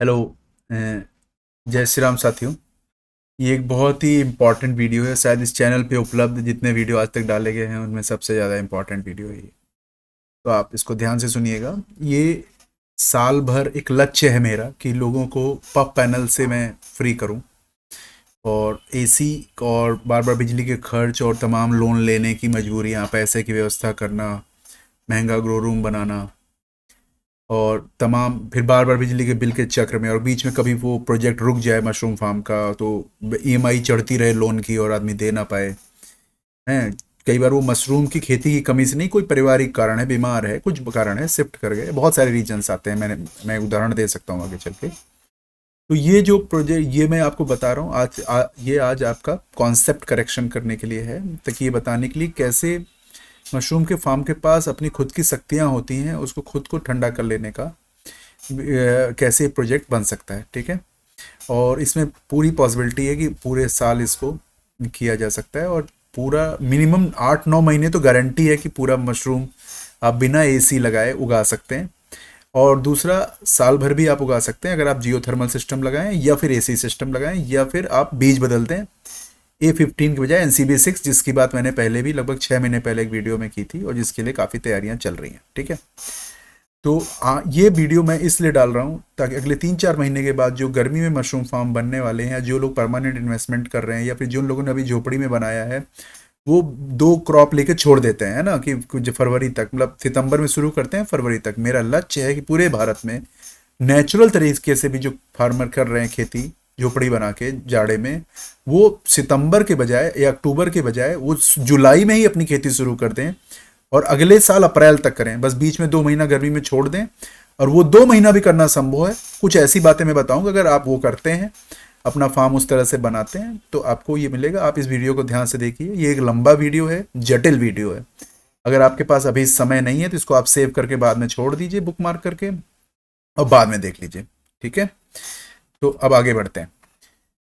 Hello. अ, जय श्री राम साथियों। ये एक बहुत ही इम्पॉर्टेंट वीडियो है, शायद इस चैनल पे उपलब्ध जितने वीडियो आज तक डाले गए हैं उनमें सबसे ज़्यादा इम्पॉर्टेंट वीडियो है ये। तो आप इसको ध्यान से सुनिएगा। ये साल भर एक लक्ष्य है मेरा कि लोगों को पब पैनल से मैं फ्री करूं, और एसी और बार बार बिजली के खर्च और तमाम लोन लेने की मजबूरियां, पैसे की व्यवस्था करना, महंगा ग्रो रूम बनाना, और तमाम फिर बार बार बिजली के बिल के चक्र में, और बीच में कभी वो प्रोजेक्ट रुक जाए मशरूम फार्म का तो ईएमआई चढ़ती रहे लोन की और आदमी दे ना पाए हैं। कई बार वो मशरूम की खेती की कमी से नहीं, कोई पारिवारिक कारण है, बीमार है, कुछ कारण है, शिफ्ट कर गए, बहुत सारे रीजंस आते हैं। मैं उदाहरण दे सकता हूँ आगे चल के। तो ये जो प्रोजेक्ट ये मैं आपको बता रहा हूँ ये आज आपका कॉन्सेप्ट करेक्शन करने के लिए है, ताकि ये बताने के लिए कैसे मशरूम के फार्म के पास अपनी खुद की शक्तियाँ होती हैं, उसको खुद को ठंडा कर लेने का कैसे प्रोजेक्ट बन सकता है। ठीक है। और इसमें पूरी पॉसिबिलिटी है कि पूरे साल इसको किया जा सकता है, और पूरा मिनिमम 8-9 महीने तो गारंटी है कि पूरा मशरूम आप बिना एसी लगाए उगा सकते हैं। और दूसरा, साल भर भी आप उगा सकते हैं अगर आप जियोथर्मल सिस्टम लगाएं या फिर एसी सिस्टम लगाएं, या फिर आप बीज बदलते हैं A15 की बजाय NCB6, जिसकी बात मैंने पहले भी लगभग 6 महीने पहले एक वीडियो में की थी और जिसके लिए काफ़ी तैयारियां चल रही हैं। ठीक है। तो ये वीडियो मैं इसलिए डाल रहा हूँ ताकि अगले 3-4 महीने के बाद जो गर्मी में मशरूम फार्म बनने वाले हैं, जो लोग परमानेंट इन्वेस्टमेंट कर रहे हैं, या फिर जिन लोगों ने अभी झोपड़ी में बनाया है, वो 2 क्रॉप लेके छोड़ देते हैं, है ना, कि कुछ फरवरी तक, मतलब सितंबर में शुरू करते हैं फरवरी तक। मेरा लक्ष्य है कि पूरे भारत में नेचुरल तरीके से भी जो फार्मर कर रहे हैं खेती झोपड़ी बना के जाड़े में, वो सितंबर के बजाय या अक्टूबर के बजाय वो जुलाई में ही अपनी खेती शुरू कर दें और अगले साल अप्रैल तक करें। बस बीच में 2 महीना गर्मी में छोड़ दें, और वो 2 महीना भी करना संभव है। कुछ ऐसी बातें मैं बताऊंगा, अगर आप वो करते हैं, अपना फार्म उस तरह से बनाते हैं, तो आपको ये मिलेगा। आप इस वीडियो को ध्यान से देखिए। ये एक लंबा वीडियो है, जटिल वीडियो है। अगर आपके पास अभी समय नहीं है तो इसको आप सेव करके बाद में छोड़ दीजिए, बुक मार्क करके, और बाद में देख लीजिए। ठीक है। तो अब आगे बढ़ते हैं।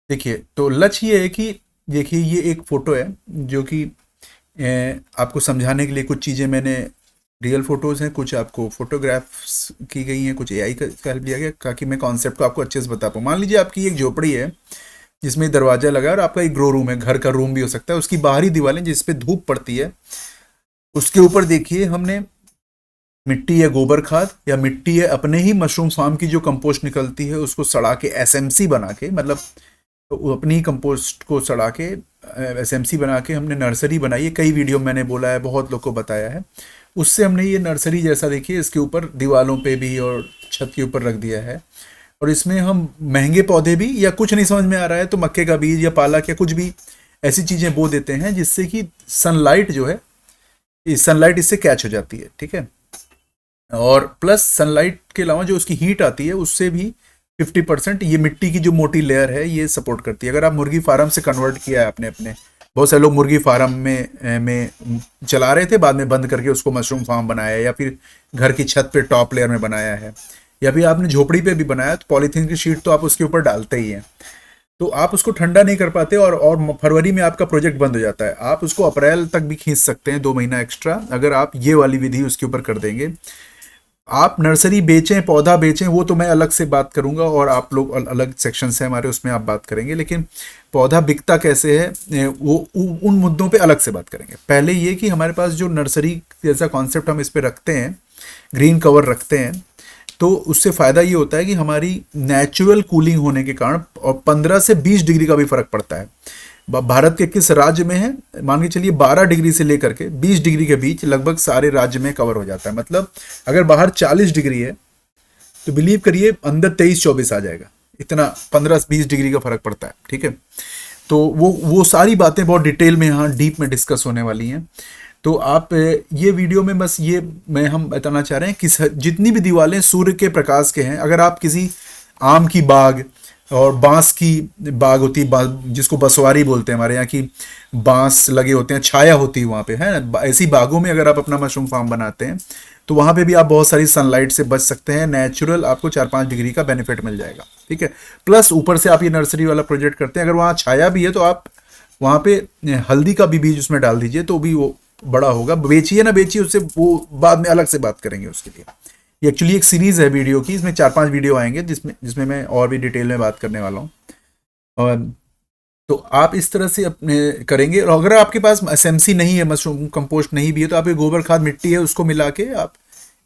देखिए, तो लक्ष्य ये है कि देखिए, ये एक फोटो है जो कि आपको समझाने के लिए कुछ चीज़ें मैंने, रियल फोटोज़ हैं, कुछ आपको फोटोग्राफ्स की गई हैं, कुछ एआई का हेल्प लिया गया ताकि मैं कॉन्सेप्ट को आपको अच्छे से बता पाऊँ। मान लीजिए आपकी एक झोपड़ी है जिसमें दरवाजा लगा है और आपका एक ग्रो रूम है, घर का रूम भी हो सकता है। उसकी बाहरी दीवारें जिस पे धूप पड़ती है, उसके ऊपर देखिए हमने मिट्टी या गोबर खाद, या मिट्टी है अपने ही मशरूम फार्म की जो कंपोस्ट निकलती है उसको सड़ा के एसएमसी बना के, मतलब तो अपनी कंपोस्ट को सड़ा के एसएमसी बना के हमने नर्सरी बनाई है। कई वीडियो मैंने बोला है, बहुत लोग को बताया है। उससे हमने ये नर्सरी जैसा, देखिए, इसके ऊपर दीवालों पे भी और छत के ऊपर रख दिया है। और इसमें हम महंगे पौधे भी, या कुछ नहीं समझ में आ रहा है तो मक्के का बीज या पालक या कुछ भी ऐसी चीज़ें बो देते हैं जिससे कि सनलाइट जो है, सनलाइट इससे कैच हो जाती है। ठीक है। और प्लस सनलाइट के अलावा जो उसकी हीट आती है उससे भी 50% ये मिट्टी की जो मोटी लेयर है ये सपोर्ट करती है। अगर आप मुर्गी फार्म से कन्वर्ट किया है आपने अपने, बहुत सारे लोग मुर्गी फार्म में चला रहे थे, बाद में बंद करके उसको मशरूम फार्म बनाया है, या फिर घर की छत पे टॉप लेयर में बनाया है, या फिर आपने झोपड़ी पे भी बनाया, तो पॉलीथीन की शीट तो आप उसके ऊपर डालते ही हैं। तो आप उसको ठंडा नहीं कर पाते, और फरवरी में आपका प्रोजेक्ट बंद हो जाता है। आप उसको अप्रैल तक भी खींच सकते हैं, 2 महीना एक्स्ट्रा, अगर आप ये वाली विधि उसके ऊपर कर देंगे। आप नर्सरी बेचें, पौधा बेचें, वो तो मैं अलग से बात करूंगा, और आप लोग अलग सेक्शन है हमारे, उसमें आप बात करेंगे। लेकिन पौधा बिकता कैसे है वो उन मुद्दों पे अलग से बात करेंगे। पहले ये कि हमारे पास जो नर्सरी जैसा कॉन्सेप्ट हम इस पे रखते हैं, ग्रीन कवर रखते हैं, तो उससे फ़ायदा ये होता है कि हमारी नेचुरल कूलिंग होने के कारण, और 15 से 20 डिग्री का भी फ़र्क पड़ता है। भारत के किस राज्य में है, मान के चलिए 12 डिग्री से लेकर के 20 डिग्री के बीच लगभग सारे राज्य में कवर हो जाता है। मतलब अगर बाहर 40 डिग्री है तो बिलीव करिए अंदर 23-24 आ जाएगा। इतना 15-20 डिग्री का फर्क पड़ता है। ठीक है। तो वो सारी बातें बहुत डिटेल में यहाँ डीप में डिस्कस होने वाली हैं। तो आप ये वीडियो में बस ये हम बताना चाह रहे हैं कि जितनी भी दीवारें सूर्य के प्रकाश के हैं, अगर आप किसी आम की बाग और बांस की बाग होती है, जिसको बसवारी बोलते हैं हमारे यहाँ की, बांस लगे होते हैं, छाया होती है वहाँ पे, है ना, ऐसी बागों में अगर आप अपना मशरूम फार्म बनाते हैं तो वहाँ पे भी आप बहुत सारी सनलाइट से बच सकते हैं। नेचुरल आपको 4-5 डिग्री का बेनिफिट मिल जाएगा। ठीक है। प्लस ऊपर से आप ये नर्सरी वाला प्रोजेक्ट करते हैं, अगर वहाँ छाया भी है तो आप वहाँ पे हल्दी का भी बीज उसमें डाल दीजिए, तो भी वो बड़ा होगा। बेचिए ना बेचिए, उससे वो बाद में अलग से बात करेंगे उसके लिए। ये एक्चुअली एक सीरीज़ है वीडियो की, इसमें 4-5 वीडियो आएंगे जिसमें जिसमें मैं और भी डिटेल में बात करने वाला हूँ। और तो आप इस तरह से अपने करेंगे। और अगर आपके पास एसएमसी नहीं है, मशरूम कंपोस्ट नहीं भी है, तो आप ये गोबर खाद मिट्टी है उसको मिला के आप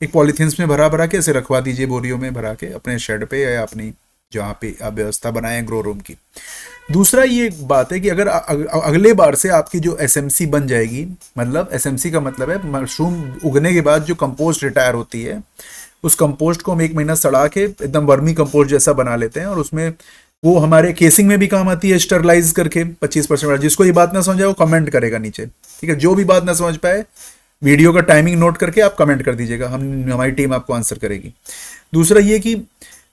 एक पॉलीथीन्स में भरा भरा के ऐसे रखवा दीजिए, बोरियों में भरा के अपने शेड पे या अपनी जहाँ पे आप व्यवस्था बनाएं ग्रो रूम की। दूसरा ये बात है कि अगर अगले बार से आपकी जो एसएमसी बन जाएगी, मतलब एसएमसी का मतलब है मशरूम उगने के बाद जो कंपोस्ट रिटायर होती है, उस कंपोस्ट को हम 1 महीना सड़ा के एकदम वर्मी कंपोस्ट जैसा बना लेते हैं, और उसमें वो हमारे केसिंग में भी काम आती है स्टरलाइज करके 25%। जिसको ये बात ना समझ आए वो कमेंट करेगा नीचे, ठीक है। जो भी बात ना समझ पाए वीडियो का टाइमिंग नोट करके आप कमेंट कर दीजिएगा, हमारी टीम आपको आंसर करेगी। दूसरा ये कि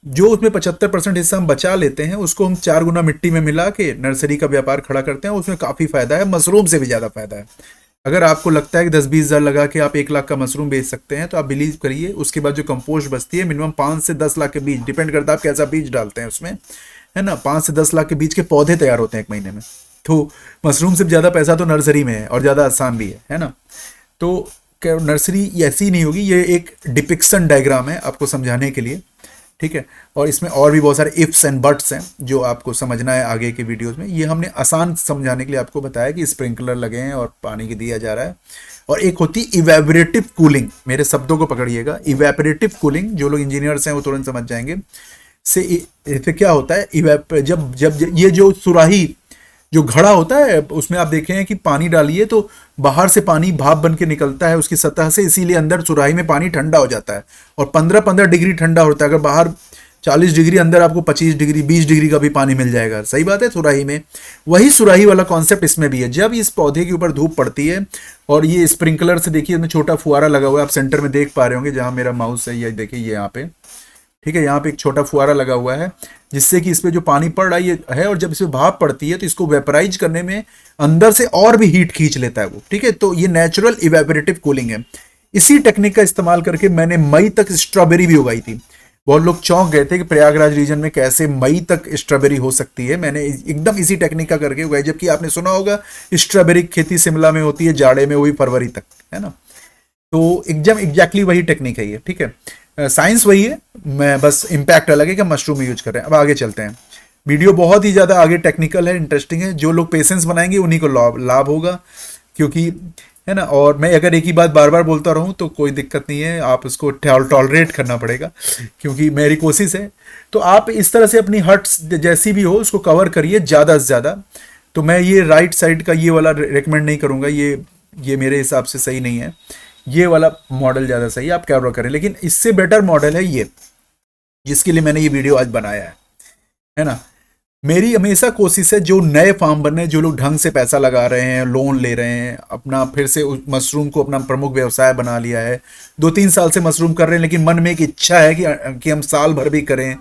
जो उसमें 75% हिस्सा हम बचा लेते हैं उसको हम 4 गुना मिट्टी में मिला के नर्सरी का व्यापार खड़ा करते हैं, उसमें काफ़ी फायदा है, मशरूम से भी ज़्यादा फायदा है। अगर आपको लगता है कि 10-20 हज़ार लगा के आप 1 लाख का मशरूम बेच सकते हैं, तो आप बिलीव करिए उसके बाद जो कंपोस्ट बचती है मिनिमम 5 से 10 लाख के बीज, डिपेंड करता है आप कैसा बीज डालते हैं उसमें, है ना। 5 से 10 लाख के बीज के पौधे तैयार होते हैं 1 महीने में। तो मशरूम से ज़्यादा पैसा तो नर्सरी में है, और ज़्यादा आसान भी है ना। तो नर्सरी ऐसी नहीं होगी, ये एक डिपिक्शन डायग्राम है आपको समझाने के लिए, ठीक है। और इसमें और भी बहुत सारे इफ्स एंड बट्स हैं जो आपको समझना है आगे के वीडियोस में। ये हमने आसान समझाने के लिए आपको बताया कि स्प्रिंकलर लगे हैं और पानी की दिया जा रहा है। और एक होती इवेपोरेटिव कूलिंग, मेरे शब्दों को पकड़िएगा, इवेपोरेटिव कूलिंग, जो लोग इंजीनियर्स हैं वो तुरंत समझ जाएंगे। से क्या होता है, जब जब ये जो सुराही जो घड़ा होता है उसमें आप देखें हैं कि पानी डालिए तो बाहर से पानी भाप बन के निकलता है उसकी सतह से, इसीलिए अंदर सुराही में पानी ठंडा हो जाता है और 15-15 डिग्री ठंडा होता है। अगर बाहर 40 डिग्री, अंदर आपको 25 डिग्री 20 डिग्री का भी पानी मिल जाएगा। सही बात है, सुराही में। वही सुराही वाला कॉन्सेप्ट इसमें भी है। जब इस पौधे के ऊपर धूप पड़ती है और ये स्प्रिंकलर से, देखिए इसमें छोटा फुहारा लगा हुआ है, आप सेंटर में देख पा रहे होंगे जहां मेरा माउस है, ये देखिए ये यहाँ पे, ठीक है, यहाँ पे एक छोटा फुहारा लगा हुआ है जिससे कि इस पे जो पानी पड़ रहा है और जब इसमें भाप पड़ती है तो इसको वेपराइज करने में अंदर से और भी हीट खींच लेता है वो, ठीक है। तो ये नेचुरल इवेपोरेटिव कूलिंग है। इसी टेक्निक का इस्तेमाल करके मैंने मई तक स्ट्रॉबेरी भी उगाई थी। बहुत लोग चौंक गए थे कि प्रयागराज रीजन में कैसे मई तक स्ट्रॉबेरी हो सकती है। मैंने एकदम इसी टेक्निक का करके उगाई, जबकि आपने सुना होगा स्ट्रॉबेरी खेती शिमला में होती है जाड़े में, वो भी फरवरी तक, है ना। तो एकदम एग्जैक्टली वही टेक्निक है ये, ठीक है। साइंस वही है, मैं बस इम्पैक्ट अलग है कि मशरूम यूज कर रहे हैं। अब आगे चलते हैं। वीडियो बहुत ही ज़्यादा आगे टेक्निकल है, इंटरेस्टिंग है। जो लोग पेशेंस बनाएंगे उन्हीं को लाभ होगा, क्योंकि है ना। और मैं अगर एक ही बात बार बार बोलता रहूं तो कोई दिक्कत नहीं है, आप उसको टॉलरेट करना पड़ेगा, क्योंकि मेरी कोशिश है। तो आप इस तरह से अपनी हट्स जैसी भी हो उसको कवर करिए ज़्यादा से ज़्यादा। तो मैं ये राइट साइड का ये वाला रिकमेंड नहीं करूँगा, ये मेरे हिसाब से सही नहीं है। ये वाला मॉडल ज़्यादा सही है, आप कवर करें। लेकिन इससे बेटर मॉडल है ये, जिसके लिए मैंने ये वीडियो आज बनाया है ना। मेरी हमेशा कोशिश है जो नए फार्म बन रहे हैं, जो लोग ढंग से पैसा लगा रहे हैं, लोन ले रहे हैं, अपना फिर से मशरूम को अपना प्रमुख व्यवसाय बना लिया है, 2-3 साल से मशरूम कर रहे हैं, लेकिन मन में एक इच्छा है कि हम साल भर भी करें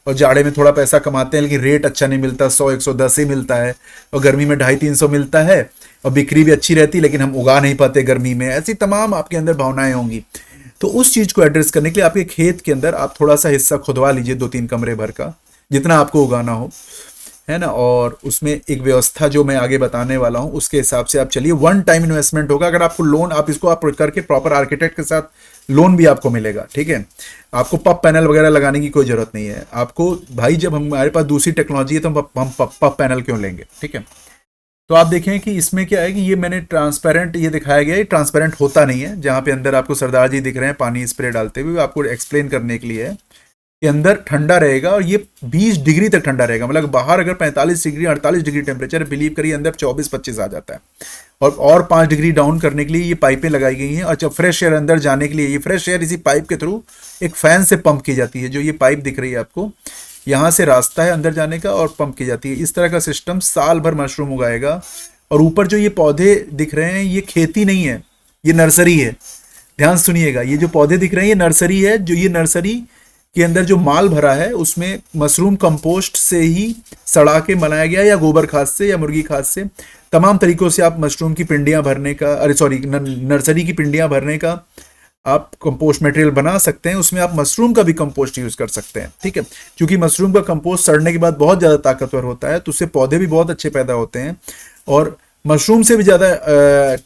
और जाड़े में थोड़ा पैसा कमाते हैं, लेकिन रेट अच्छा नहीं मिलता, 100-110 ही मिलता है, और गर्मी में 250-300 मिलता है, और बिक्री भी अच्छी रहती, लेकिन हम उगा नहीं पाते गर्मी में। ऐसी तमाम आपके अंदर भावनाएं होंगी। तो उस चीज़ को एड्रेस करने के लिए आपके खेत के अंदर आप थोड़ा सा हिस्सा खुदवा लीजिए, 2-3 कमरे भर का, जितना आपको उगाना हो, है ना। और उसमें एक व्यवस्था जो मैं आगे बताने वाला हूं उसके हिसाब से आप चलिए। 1 टाइम इन्वेस्टमेंट होगा। अगर आपको लोन, आप इसको आप करके प्रॉपर आर्किटेक्ट के साथ लोन भी आपको मिलेगा, ठीक है। आपको पप पैनल वगैरह लगाने की कोई जरूरत नहीं है आपको। भाई जब हमारे पास दूसरी टेक्नोलॉजी है तो हम पप पैनल क्यों लेंगे, ठीक है। तो आप देखें कि इसमें क्या है कि ये मैंने ट्रांसपेरेंट ये दिखाया गया है, ट्रांसपेरेंट होता नहीं है। जहाँ पे अंदर आपको सरदार जी दिख रहे हैं पानी स्प्रे डालते हुए, आपको एक्सप्लेन करने के लिए है कि अंदर ठंडा रहेगा और ये 20 डिग्री तक ठंडा रहेगा। मतलब बाहर अगर 45 डिग्री 48 डिग्री टेम्परेचर, बिलीव करिए अंदर 24-25 आ जाता है। और 5 डिग्री डाउन करने के लिए ये पाइपें लगाई गई हैं। और जब फ्रेश एयर अंदर जाने के लिए, ये फ्रेश एयर इसी पाइप के थ्रू एक फैन से पंप की जाती है। जो ये पाइप दिख रही है आपको, यहाँ से रास्ता है अंदर जाने का और पंप की जाती है। इस तरह का सिस्टम साल भर मशरूम उगाएगा। और ऊपर जो ये पौधे दिख रहे हैं ये खेती नहीं है, ये नर्सरी है। ध्यान सुनिएगा, ये जो पौधे दिख रहे हैं ये नर्सरी है। जो ये नर्सरी के अंदर जो माल भरा है उसमें मशरूम कंपोस्ट से ही सड़ा के बनाया गया, या गोबर खाद से या मुर्गी खाद से, तमाम तरीकों से आप मशरूम की पिंडियां भरने का, नर्सरी की पिंडियां भरने का आप कंपोस्ट मटेरियल बना सकते हैं। उसमें आप मशरूम का भी कंपोस्ट यूज कर सकते हैं, ठीक है। क्योंकि मशरूम का कंपोस्ट सड़ने के बाद बहुत ज़्यादा ताकतवर होता है, तो उससे पौधे भी बहुत अच्छे पैदा होते हैं। और मशरूम से भी ज़्यादा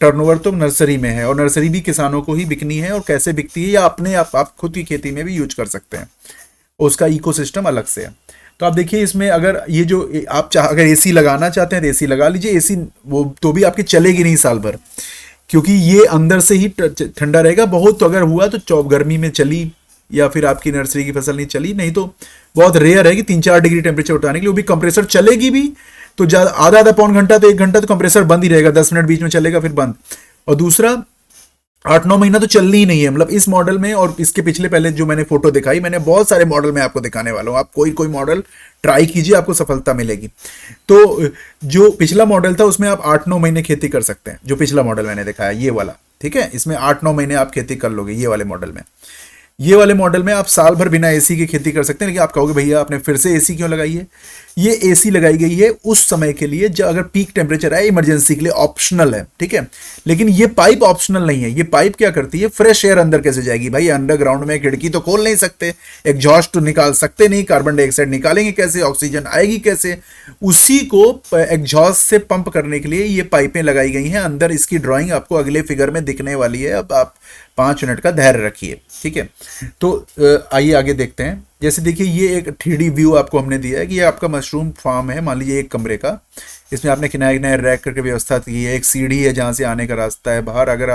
टर्नओवर तो नर्सरी में है, और नर्सरी भी किसानों को ही बिकनी है, और कैसे बिकती है या अपने आप खुद की खेती में भी यूज कर सकते हैं, उसका इकोसिस्टम अलग से है। तो आप देखिए इसमें अगर ये जो आप अगर एसी लगाना चाहते हैं तो एसी लगा लीजिए, एसी वो तो भी आपकी चलेगी नहीं साल भर, क्योंकि ये अंदर से ही ठंडा रहेगा। बहुत तो अगर हुआ तो गर्मी में चली, या फिर आपकी नर्सरी की फसल नहीं चली, नहीं तो बहुत रेयर है कि 3-4 डिग्री टेम्परेचर उठाने के लिए वो भी कंप्रेसर चलेगी भी तो ज्यादा आधा आधा पौन घंटा तो 1 घंटा तो कंप्रेसर बंद ही रहेगा, 10 मिनट बीच में चलेगा फिर बंद। और दूसरा 8-9 महीना तो चलनी ही नहीं है, मतलब इस मॉडल में और इसके पिछले पहले जो मैंने फोटो दिखाई, मैंने बहुत सारे मॉडल में आपको दिखाने वाला हूँ, आप कोई कोई मॉडल ट्राई कीजिए, आपको सफलता मिलेगी। तो जो पिछला मॉडल था उसमें आप 8-9 महीने खेती कर सकते हैं, जो पिछला मॉडल मैंने दिखाया ये वाला, ठीक है, इसमें 8-9 महीने आप खेती कर लोगे ये वाले मॉडल में। ये वाले मॉडल में आप साल भर बिना एसी की खेती कर सकते हैं, लेकिन आप कहोगे भैया आपने फिर से एसी क्यों लगाई है? ये एसी लगाई गई है उस समय के लिए जब अगर पीक टेम्परेचर है, इमरजेंसी के लिए, ऑप्शनल है, ठीक है। लेकिन ये पाइप ऑप्शनल नहीं है, ये पाइप क्या करती है, फ्रेश एयर अंदर कैसे जाएगी भाई, अंडरग्राउंड में खिड़की तो खोल नहीं सकते, एग्जॉस्ट तो निकाल सकते नहीं, कार्बन डाइऑक्साइड निकालेंगे कैसे, ऑक्सीजन आएगी कैसे, उसी को एग्जॉस्ट से पंप करने के लिए ये पाइपें लगाई गई हैं अंदर। इसकी ड्राइंग आपको अगले फिगर में दिखने वाली है, अब आप 5 मिनट का धैर्य रखिए, ठीक है। तो आइए आगे देखते हैं। जैसे देखिए ये एक 3D व्यू आपको हमने दिया है कि ये आपका मशरूम फार्म है, मान लीजिए 1 कमरे का, इसमें आपने किनारे किनारे रैक करके व्यवस्था की है, एक सीढ़ी है जहाँ से आने का रास्ता है बाहर, अगर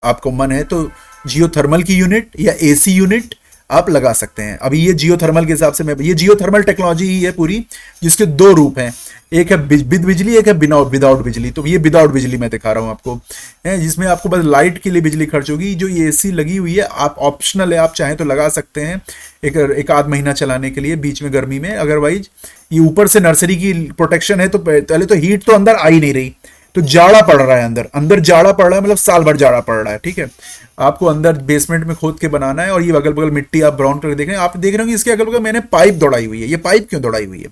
आपको मन है तो जियोथर्मल की यूनिट या एसी यूनिट आप लगा सकते हैं। अभी ये जियोथर्मल के हिसाब से ये जियोथर्मल टेक्नोलॉजी ही है पूरी, जिसके 2 रूप हैं, एक है विद बिजली, एक है बिना विदाउट बिजली। तो ये विदाउट बिजली मैं दिखा रहा हूँ आपको, है जिसमें आपको बस लाइट के लिए बिजली खर्च होगी। जो ये एसी लगी हुई है आप ऑप्शनल है, आप चाहें तो लगा सकते हैं एक आध महीना चलाने के लिए बीच में गर्मी में। अदरवाइज ये ऊपर से नर्सरी की प्रोटेक्शन है, तो पहले तो हीट तो अंदर आ ही नहीं रही, तो जाड़ा पड़ रहा है अंदर जाड़ा पड़ रहा है, मतलब साल भर जाड़ा पड़ रहा है, ठीक है। आपको अंदर बेसमेंट में खोद के बनाना है, और ये अगल बगल मिट्टी आप ब्राउन करके देख रहे हैं, आप देख रहे हो कि इसके अगल बगल मैंने पाइप दौड़ाई हुई है। ये पाइप क्यों दौड़ाई हुई है?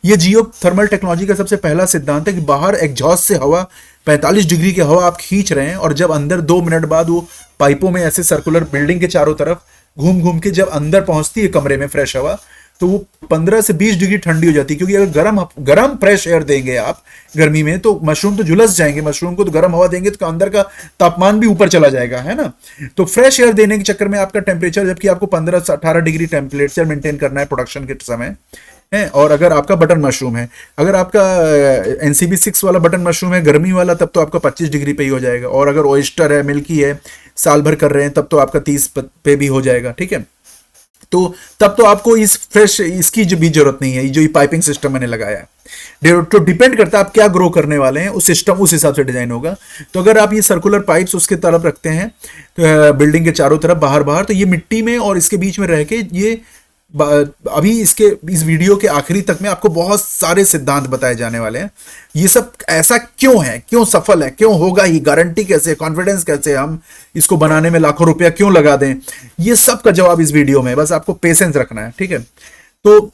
ये जियो थर्मल टेक्नोलॉजी का सबसे पहला सिद्धांत है कि बाहर एग्जॉस्ट से हवा 45 डिग्री की हवा आप खींच रहे हैं, और जब अंदर 2 मिनट बाद वो पाइपों में ऐसे सर्कुलर बिल्डिंग के चारों तरफ घूम घूम के जब अंदर पहुंचती है कमरे में फ्रेश हवा, तो वो 15 से 20 डिग्री ठंडी हो जाती है। क्योंकि अगर गर्म फ्रेश एयर देंगे आप गर्मी में तो मशरूम तो झुलस जाएंगे, मशरूम को तो गर्म हवा देंगे तो अंदर का तापमान भी ऊपर चला जाएगा, है ना। तो फ्रेश एयर देने के चक्कर में आपका टेम्परेचर, जबकि आपको 15 से 18 डिग्री टेम्परेचर मेंटेन करना है प्रोडक्शन के समय है। और अगर आपका बटन मशरूम है, अगर आपका NCB 6 वाला बटन मशरूम है गर्मी वाला, तब तो आपका 25 डिग्री पे ही हो जाएगा। और अगर ओयस्टर है, मिल्की है, साल भर कर रहे हैं, तब तो आपका 30 पे भी हो जाएगा, ठीक है। तो तब तो आपको इसकी जो भी जरूरत नहीं है, जो ये पाइपिंग सिस्टम मैंने लगाया है। तो डिपेंड करता है आप क्या ग्रो करने वाले हैं, उस सिस्टम उस हिसाब से डिजाइन होगा। तो अगर आप ये सर्कुलर पाइप्स उसके तरफ रखते हैं तो बिल्डिंग के चारों तरफ बाहर बाहर, तो ये मिट्टी में और इसके बीच में रह के ये अभी इस वीडियो के आखिरी तक में आपको बहुत सारे सिद्धांत बताए जाने वाले हैं। ये सब ऐसा क्यों है, क्यों सफल है, क्यों होगा, ये गारंटी कैसे, कॉन्फिडेंस कैसे, हम इसको बनाने में लाखों रुपया क्यों लगा दें, ये सब का जवाब इस वीडियो में, बस आपको पेशेंस रखना है, ठीक है। तो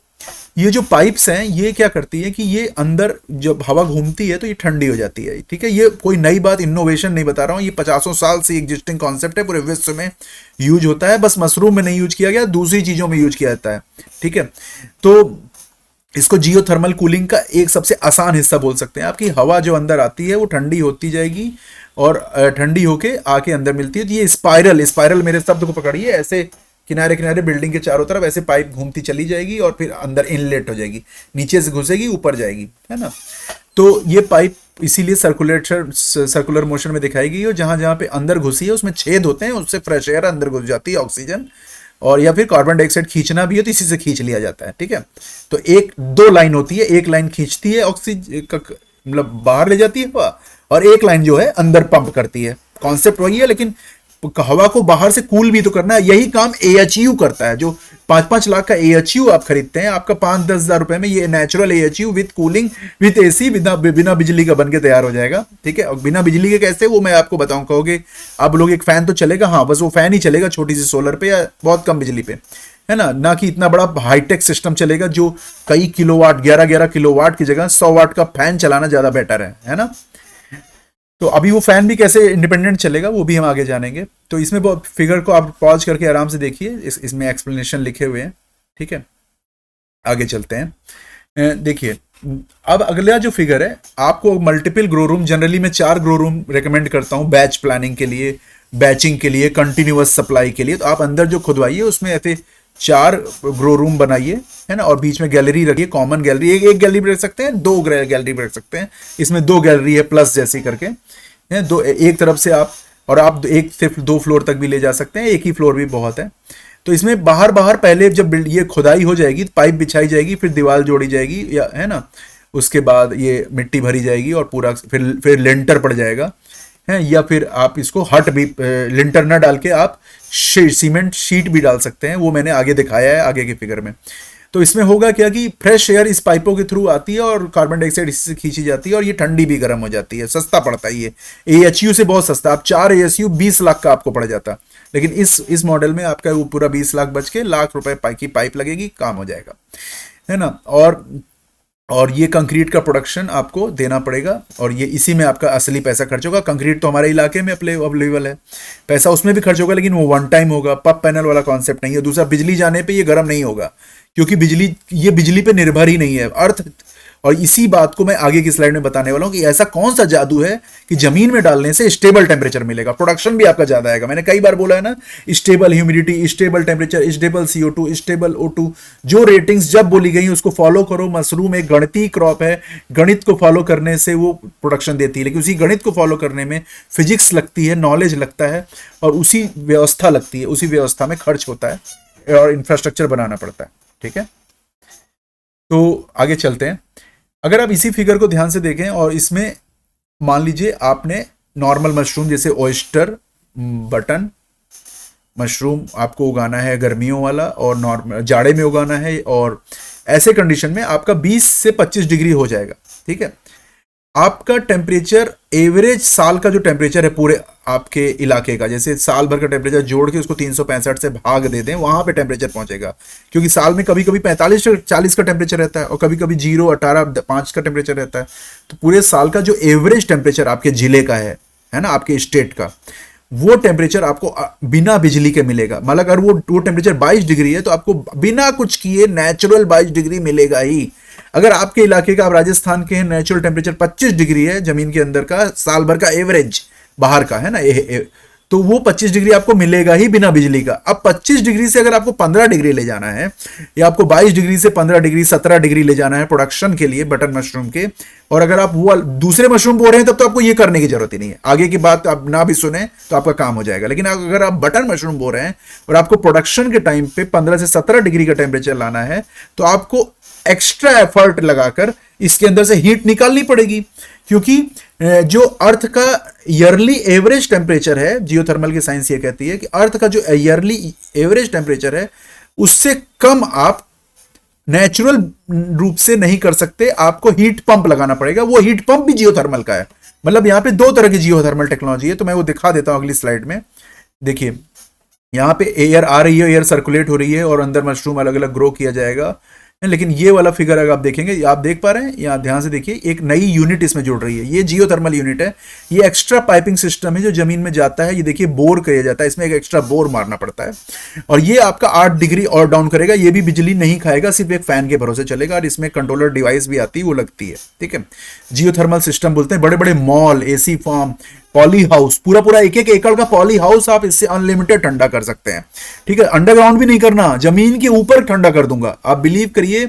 ये जो पाइप्स हैं ये क्या करती है कि ये अंदर जब हवा घूमती है तो ये ठंडी हो जाती है, ठीक है। ये कोई नई बात, इनोवेशन नहीं बता रहा हूँ, ये 50 साल से एग्जिस्टिंग कॉन्सेप्ट है, पूरे विश्व में यूज होता है, बस मशरूम में नहीं यूज किया गया, दूसरी चीजों में यूज किया जाता है, ठीक है। तो इसको जियोथर्मल कूलिंग का एक सबसे आसान हिस्सा बोल सकते हैं। आपकी हवा जो अंदर आती है वो ठंडी होती जाएगी और ठंडी होके आके अंदर मिलती है। तो ये स्पाइरल मेरे शब्द को पकड़िए, ऐसे किनारे किनारे बिल्डिंग के चारों तरफ ऐसे पाइप घूमती चली जाएगी और फिर अंदर इनलेट हो जाएगी, नीचे से घुसेगी ऊपर जाएगी, है ना। तो ये पाइप इसीलिए सर्कुलर मोशन में दिखाई गई है, जहां जहां पे अंदर घुसी है उसमें छेद होते हैं, उससे फ्रेश एयर अंदर घुस जाती है, ऑक्सीजन, और या फिर कार्बन डाइऑक्साइड खींचना भी है तो इसी से खींच लिया जाता है, ठीक है। तो 2 लाइन होती है, एक लाइन खींचती है ऑक्सीजन, मतलब बाहर ले जाती है हवा, और एक लाइन जो है अंदर पंप करती है। कॉन्सेप्ट वही है, लेकिन हवा को बाहर से कूल भी तो करना है। यही काम AHU करता है। जो 5-5 लाख का AHU आप खरीदते हैं, आपका 5-10 हजार रुपए में ये natural AHU with cooling with AC बिना बिजली का बन के तैयार हो जाएगा, ठीक है। और बिना बिजली के कैसे, वो मैं आपको बताऊं। कहोगे आप लोग एक फैन तो चलेगा, हाँ बस वो फैन ही चलेगा छोटी सी सोलर पे या बहुत कम बिजली पे, है ना कि इतना बड़ा हाईटेक सिस्टम चलेगा जो कई किलोवाट, 11-11 किलोवाट की जगह 100 वाट का फैन चलाना ज्यादा बेटर है ना। तो अभी वो फैन भी कैसे इंडिपेंडेंट चलेगा वो भी हम आगे जानेंगे। तो इसमें फिगर को आप पॉज करके आराम से देखिए, इसमें एक्सप्लेनेशन लिखे हुए हैं, ठीक है। आगे चलते हैं। देखिए अब अगला जो फिगर है, आपको मल्टीपल ग्रो रूम, जनरली मैं 4 ग्रो रूम रेकमेंड करता हूँ बैच प्लानिंग के लिए, बैचिंग के लिए, कंटिन्यूअस सप्लाई के लिए। तो आप अंदर जो खुदवाइए उसमें ऐसे 4 ग्रो रूम बनाइए, है ना, और बीच में गैलरी रखिए, कॉमन गैलरी, एक गैलरी भी रख सकते हैं, 2 गैलरी भी रख सकते हैं। इसमें 2 गैलरी है प्लस जैसी करके, है दो, एक तरफ से आप, और आप एक से 2 फ्लोर तक भी ले जा सकते हैं, एक ही फ्लोर भी बहुत है। तो इसमें बाहर बाहर पहले जब ये खुदाई हो जाएगी, पाइप बिछाई जाएगी, फिर दीवार जोड़ी जाएगी, या है ना, उसके बाद ये मिट्टी भरी जाएगी और पूरा फिर लेंटर पड़ जाएगा, है, या फिर आप इसको हट भी, लिंटर ना डाल के आप सीमेंट शीट भी डाल सकते हैं, वो मैंने आगे दिखाया है आगे के फिगर में। तो इसमें होगा क्या कि फ्रेश एयर इस पाइपों के थ्रू आती है और कार्बन डाइऑक्साइड इससे खींची जाती है और ये ठंडी भी गर्म हो जाती है, सस्ता पड़ता है ये AHU से बहुत सस्ता। आप 4 AHU 20 लाख का आपको पड़ जाता, लेकिन इस मॉडल में आपका वो पूरा 20 लाख बच के लाख रुपए की पाइप लगेगी, काम हो जाएगा, है ना। और ये कंक्रीट का प्रोडक्शन आपको देना पड़ेगा, और ये इसी में आपका असली पैसा खर्च होगा। कंक्रीट तो हमारे इलाके में अवेलेबल है, पैसा उसमें भी खर्च होगा, लेकिन वो वन टाइम होगा, पब पैनल वाला कॉन्सेप्ट नहीं है। दूसरा, बिजली जाने पे ये गर्म नहीं होगा, क्योंकि ये बिजली पे निर्भर ही नहीं है अर्थ। और इसी बात को मैं आगे की स्लाइड में बताने वाला हूं कि ऐसा कौन सा जादू है कि जमीन में डालने से स्टेबल टेम्परेचर मिलेगा, प्रोडक्शन भी आपका ज्यादा आएगा। मैंने कई बार बोला है ना, stable humidity, stable temperature, stable CO2, stable O2, जो रेटिंग्स जब बोली गई उसको फॉलो करो। मशरूम एक गणितीय क्रॉप है, गणित को फॉलो करने से वो प्रोडक्शन देती है, लेकिन उसी गणित को फॉलो करने में फिजिक्स लगती है, नॉलेज लगता है, और उसी व्यवस्था लगती है, उसी व्यवस्था में खर्च होता है और इंफ्रास्ट्रक्चर बनाना पड़ता है। ठीक है, तो आगे चलते हैं। अगर आप इसी फिगर को ध्यान से देखें और इसमें मान लीजिए आपने नॉर्मल मशरूम जैसे ओयस्टर, बटन मशरूम आपको उगाना है गर्मियों वाला, और नॉर्मल जाड़े में उगाना है, और ऐसे कंडीशन में आपका 20 से 25 डिग्री हो जाएगा। ठीक है, आपका टेम्परेचर एवरेज साल का जो टेम्परेचर है पूरे आपके इलाके का, जैसे साल भर का टेम्परेचर जोड़ के उसको 365 से भाग दे दें, वहां पे टेम्परेचर पहुंचेगा। क्योंकि साल में कभी कभी 45 से 40 का टेम्परेचर रहता है, और कभी कभी 0, 18, 5 का टेम्परेचर रहता है। तो पूरे साल का जो एवरेज टेम्परेचर आपके जिले का है ना, आपके स्टेट का, वो टेम्परेचर आपको बिना बिजली के मिलेगा। मतलब अगर वो टेम्परेचर 22 डिग्री है तो आपको बिना कुछ किए नेचुरल 22 डिग्री मिलेगा ही। अगर आपके इलाके का, आप राजस्थान के हैं, नेचुरल टेम्परेचर 25 डिग्री है जमीन के अंदर का, साल भर का एवरेज बाहर का, है ना, तो वो 25 डिग्री आपको मिलेगा ही बिना बिजली का। अब 25 डिग्री से अगर आपको 15 डिग्री ले जाना है, या आपको 22 डिग्री से 15 डिग्री 17 डिग्री ले जाना है प्रोडक्शन के लिए बटन मशरूम के, और अगर आप वो दूसरे मशरूम बो रहे हैं, तब तो आपको ये करने की जरूरत ही नहीं है। आगे की बात आप ना भी सुने तो आपका काम हो जाएगा। लेकिन अगर आप बटन मशरूम बो रहे हैं और आपको प्रोडक्शन के टाइम पे 15 से 17 डिग्री का टेम्परेचर लाना है, तो आपको एक्स्ट्रा एफर्ट लगाकर इसके अंदर से हीट निकालनी पड़ेगी। क्योंकि जो अर्थ का ईयरली एवरेज टेम्परेचर है, जियोथर्मल की साइंस ये कहती है कि अर्थ का जो ईयरली एवरेज टेम्परेचर है उससे कम आप नेचुरल रूप से नहीं कर सकते, आपको हीट पंप लगाना पड़ेगा। वो हीट पंप भी जियोथर्मल का है। मतलब यहां पे 2 तरह की जियोथर्मल टेक्नोलॉजी है, तो मैं वो दिखा देता हूं अगली स्लाइड में। देखिए, यहां पे एयर आ रही है, एयर सर्कुलेट हो रही है, और अंदर मशरूम अलग अलग ग्रो किया जाएगा। लेकिन ये वाला फिगर अगर आप देखेंगे, आप देख पा रहे हैं, यहाँ ध्यान से देखिए, एक नई यूनिट इसमें जुड़ रही है। ये जियोथर्मल यूनिट है, ये एक्स्ट्रा पाइपिंग सिस्टम है जो जमीन में जाता है। ये देखिए बोर किया जाता है, इसमें एक एक्स्ट्रा बोर मारना पड़ता है, और ये आपका 8 डिग्री और डाउन करेगा। ये भी बिजली नहीं खाएगा, सिर्फ एक फैन के भरोसे चलेगा, और इसमें कंट्रोलर डिवाइस भी आती है, वो लगती है। ठीक है, जियोथर्मल सिस्टम बोलते हैं। बड़े बड़े mall, AC farm, poly house, पूरा 1-1 एकड़ का पॉली हाउस आप इससे अनलिमिटेड ठंडा कर सकते हैं। ठीक है, अंडरग्राउंड भी नहीं करना, जमीन के ऊपर ठंडा कर दूंगा। आप बिलीव करिए,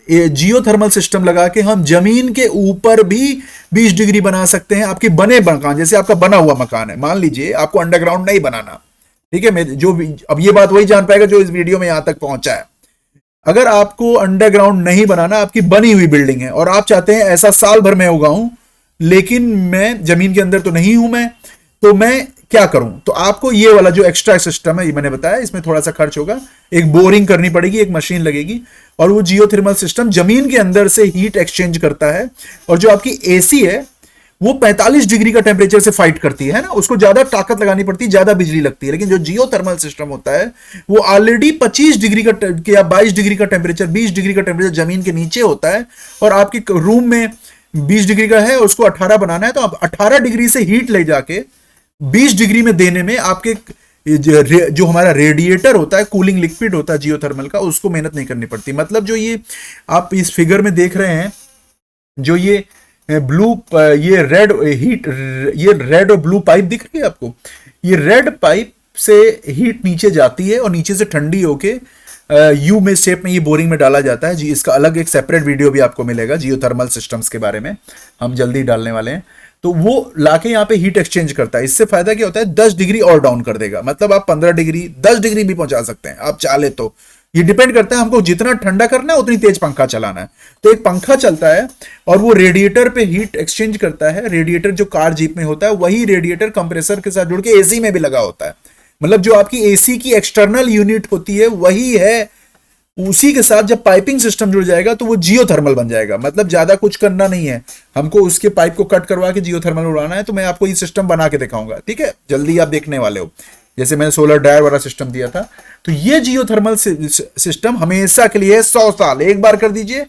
जियोथर्मल सिस्टम लगा के हम जमीन के ऊपर भी 20 डिग्री बना सकते हैं। आपके बने मकान, जैसे आपका बना हुआ मकान है, मान लीजिए आपको अंडरग्राउंड नहीं बनाना। ठीक है, अब ये बात वही जान पाएगा जो इस वीडियो में यहां तक पहुंचा है। अगर आपको अंडरग्राउंड नहीं बनाना, आपकी बनी हुई बिल्डिंग है और आप चाहते हैं ऐसा साल भर में उगाऊं, लेकिन मैं जमीन के अंदर तो नहीं हूं, मैं तो मैं क्या करूं, तो आपको ये वाला जो एक्स्ट्रा सिस्टम है, ये मैंने बताया, इसमें थोड़ा सा खर्च होगा, एक बोरिंग करनी पड़ेगी, एक मशीन लगेगी, और वो जियोथर्मल सिस्टम जमीन के अंदर से हीट एक्सचेंज करता है। और जो आपकी AC है वो 45 डिग्री का टेम्परेचर से फाइट करती है ना, उसको ज्यादा ताकत लगानी पड़ती है, ज्यादा बिजली लगती है। लेकिन जो जियोथर्मल सिस्टम होता है वो ऑलरेडी 25 डिग्री का या 22 डिग्री का टेम्परेचर, 20 डिग्री का टेम्परेचर जमीन के नीचे होता है, और आपके रूम में 20 डिग्री का है, उसको 18 बनाना है, तो आप 18 डिग्री से हीट ले जाके 20 डिग्री में देने में आपके जो हमारा रेडिएटर होता है, कूलिंग लिक्विड होता है जियोथर्मल का, उसको मेहनत नहीं करनी पड़ती। मतलब जो ये आप इस फिगर में देख रहे हैं, जो ये ब्लू, ये रेड हीट, ये रेड और ब्लू पाइप दिख रही है आपको, ये रेड पाइप से हीट नीचे जाती है और नीचे से ठंडी होके यू में शेप में ये बोरिंग में डाला जाता है जी। इसका अलग एक सेपरेट वीडियो भी आपको मिलेगा जियोथर्मल सिस्टम्स के बारे में, हम जल्दी डालने वाले हैं। तो वो लाके यहाँ पे हीट एक्सचेंज करता है। इससे फायदा क्या होता है, 10 डिग्री और डाउन कर देगा, मतलब आप 15 डिग्री 10 डिग्री भी पहुंचा सकते हैं आप चाहे तो। ये डिपेंड करता है हमको जितना ठंडा करना है उतनी तेज पंखा चलाना है। तो एक पंखा चलता है और वो रेडिएटर पे हीट एक्सचेंज करता है। रेडिएटर जो कार जीप में होता है वही रेडिएटर कंप्रेसर के साथ जुड़ के एसी में भी लगा होता है। मतलब जो आपकी एसी की एक्सटर्नल यूनिट होती है वही है, उसी के साथ जब पाइपिंग सिस्टम जुड़ जाएगा तो वो जियोथर्मल बन जाएगा। मतलब ज्यादा कुछ करना नहीं है हमको, उसके पाइप को कट करवा के जियोथर्मल उड़ाना है। तो मैं आपको ये सिस्टम बना के दिखाऊंगा, ठीक है, जल्दी आप देखने वाले हो। जैसे मैंने सोलर ड्रायर वाला सिस्टम दिया था, तो ये जियोथर्मल सिस्टम हमेशा के लिए 100 साल एक बार कर दीजिए।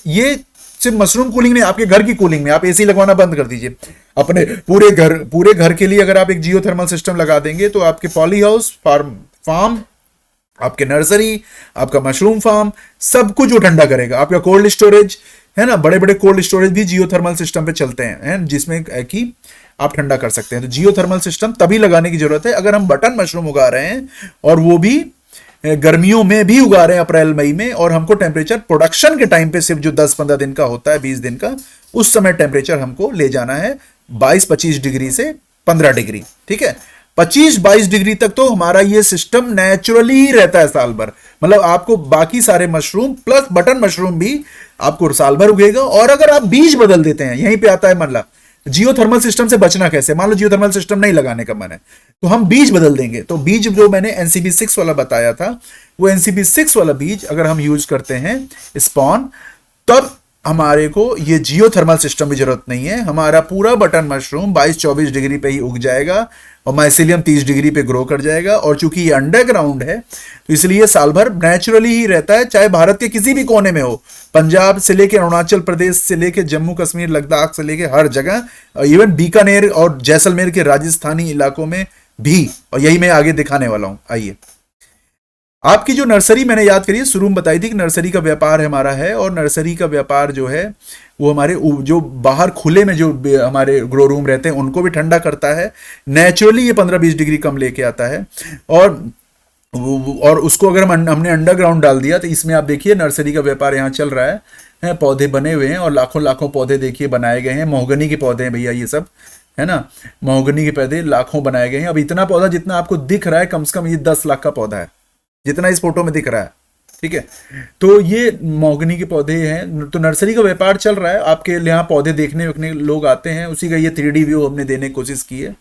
ये सिर्फ मशरूम कूलिंग नहीं, आपके घर की कूलिंग में आप एसी लगवाना बंद कर दीजिए। अपने पूरे घर के लिए अगर आप एक जियोथर्मल सिस्टम लगा देंगे तो आपके पॉली हाउस, फार्म, आपके नर्सरी, आपका मशरूम फार्म, सब कुछ वो ठंडा करेगा। आपका कोल्ड स्टोरेज है ना, बड़े बड़े कोल्ड स्टोरेज भी जियोथर्मल सिस्टम पे चलते हैं, जिसमें कि आप ठंडा कर सकते हैं। तो जियोथर्मल सिस्टम तभी लगाने की जरूरत है अगर हम बटन मशरूम उगा रहे हैं, और वो भी गर्मियों में भी उगा रहे हैं, अप्रैल मई में, और हमको टेम्परेचर प्रोडक्शन के टाइम पे सिर्फ जो 10-15 दिन का होता है, 20 दिन का, उस समय टेम्परेचर हमको ले जाना है 22-25 डिग्री से 15 डिग्री, ठीक है। 25-22 डिग्री तक तो हमारा ये सिस्टम नेचुरली ही रहता है साल भर। मतलब आपको बाकी सारे मशरूम प्लस बटन मशरूम भी आपको साल भर उगेगा। और अगर आप बीज बदल देते हैं, यहीं पे आता है मतलब जियोथर्मल सिस्टम से बचना कैसे। मान लो जियोथर्मल सिस्टम नहीं लगाने का मन है, तो हम बीज बदल देंगे। तो बीज जो मैंने एनसीबी 6 वाला बताया था, वो एनसीबी 6 वाला बीज अगर हम यूज करते हैं स्पॉन, तब हमारे को ये जियोथर्मल सिस्टम की जरूरत नहीं है। हमारा पूरा बटन मशरूम 22-24 डिग्री पे ही उग जाएगा और माइसीलियम 30 डिग्री पे ग्रो कर जाएगा। और चूंकि ये अंडरग्राउंड है तो इसलिए साल भर नेचुरली ही रहता है, चाहे भारत के किसी भी कोने में हो, पंजाब से लेके अरुणाचल प्रदेश से लेके जम्मू कश्मीर, लद्दाख से लेके हर जगह, इवन बीकानेर और जैसलमेर के राजस्थानी इलाकों में भी। और यही मैं आगे दिखाने वाला हूं। आइए, आपकी जो नर्सरी मैंने याद करिए, शुरू में बताई थी कि नर्सरी का व्यापार हमारा है, और नर्सरी का व्यापार जो है वो हमारे जो बाहर खुले में जो हमारे ग्रो रूम रहते हैं उनको भी ठंडा करता है। नेचुरली ये 15-20 डिग्री कम लेके आता है। और उसको अगर हमने अंडरग्राउंड डाल दिया, तो इसमें आप देखिए नर्सरी का व्यापार यहाँ चल रहा है। पौधे बने हुए हैं और लाखों लाखों पौधे देखिए बनाए गए हैं। महोगनी के पौधे हैं भैया ये सब, है ना, महोगनी के पौधे लाखों बनाए गए हैं। अब इतना पौधा जितना आपको दिख रहा है, कम से कम ये 10 लाख का पौधा है जितना इस फोटो में दिख रहा है, ठीक है। तो ये महोगनी के पौधे हैं। तो नर्सरी का व्यापार चल रहा है, आपके यहाँ पौधे देखने लोग आते हैं, उसी का ये 3D व्यू हमने देने की कोशिश की है।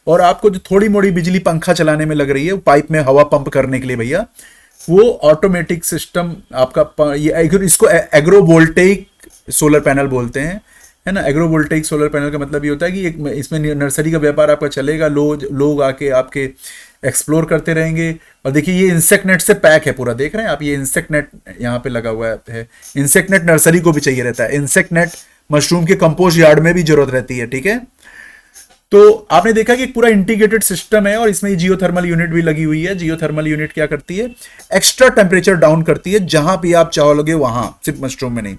और आपको जो थोड़ी मोड़ी बिजली पंखा चलाने में लग रही है, पाइप में हवा पंप करने के लिए भैया, वो ऑटोमेटिक सिस्टम आपका, ये इसको एग्रोवोल्टेइक सोलर पैनल बोलते हैं, है ना। एग्रोवोल्टेइक सोलर पैनल का मतलब ये होता है कि इसमें नर्सरी का व्यापार आपका चलेगा। लोग आके आपके एक्सप्लोर करते रहेंगे। और देखिए ये इंसेक्ट नेट से पैक है पूरा, देख रहे हैं आप, ये इंसेक्ट नेट यहाँ पे लगा हुआ है। इंसेक्ट नेट नर्सरी को भी चाहिए रहता है। इंसेक्ट नेट मशरूम के कंपोस्ट यार्ड में भी जरूरत रहती है, ठीक है। तो आपने देखा कि एक पूरा इंटीग्रेटेड सिस्टम है, और इसमें जियोथर्मल यूनिट भी लगी हुई है। जियोथर्मल यूनिट क्या करती है, एक्स्ट्रा टेम्परेचर डाउन करती है जहां भी आप चाहोगे वहां, सिर्फ मशरूम में नहीं।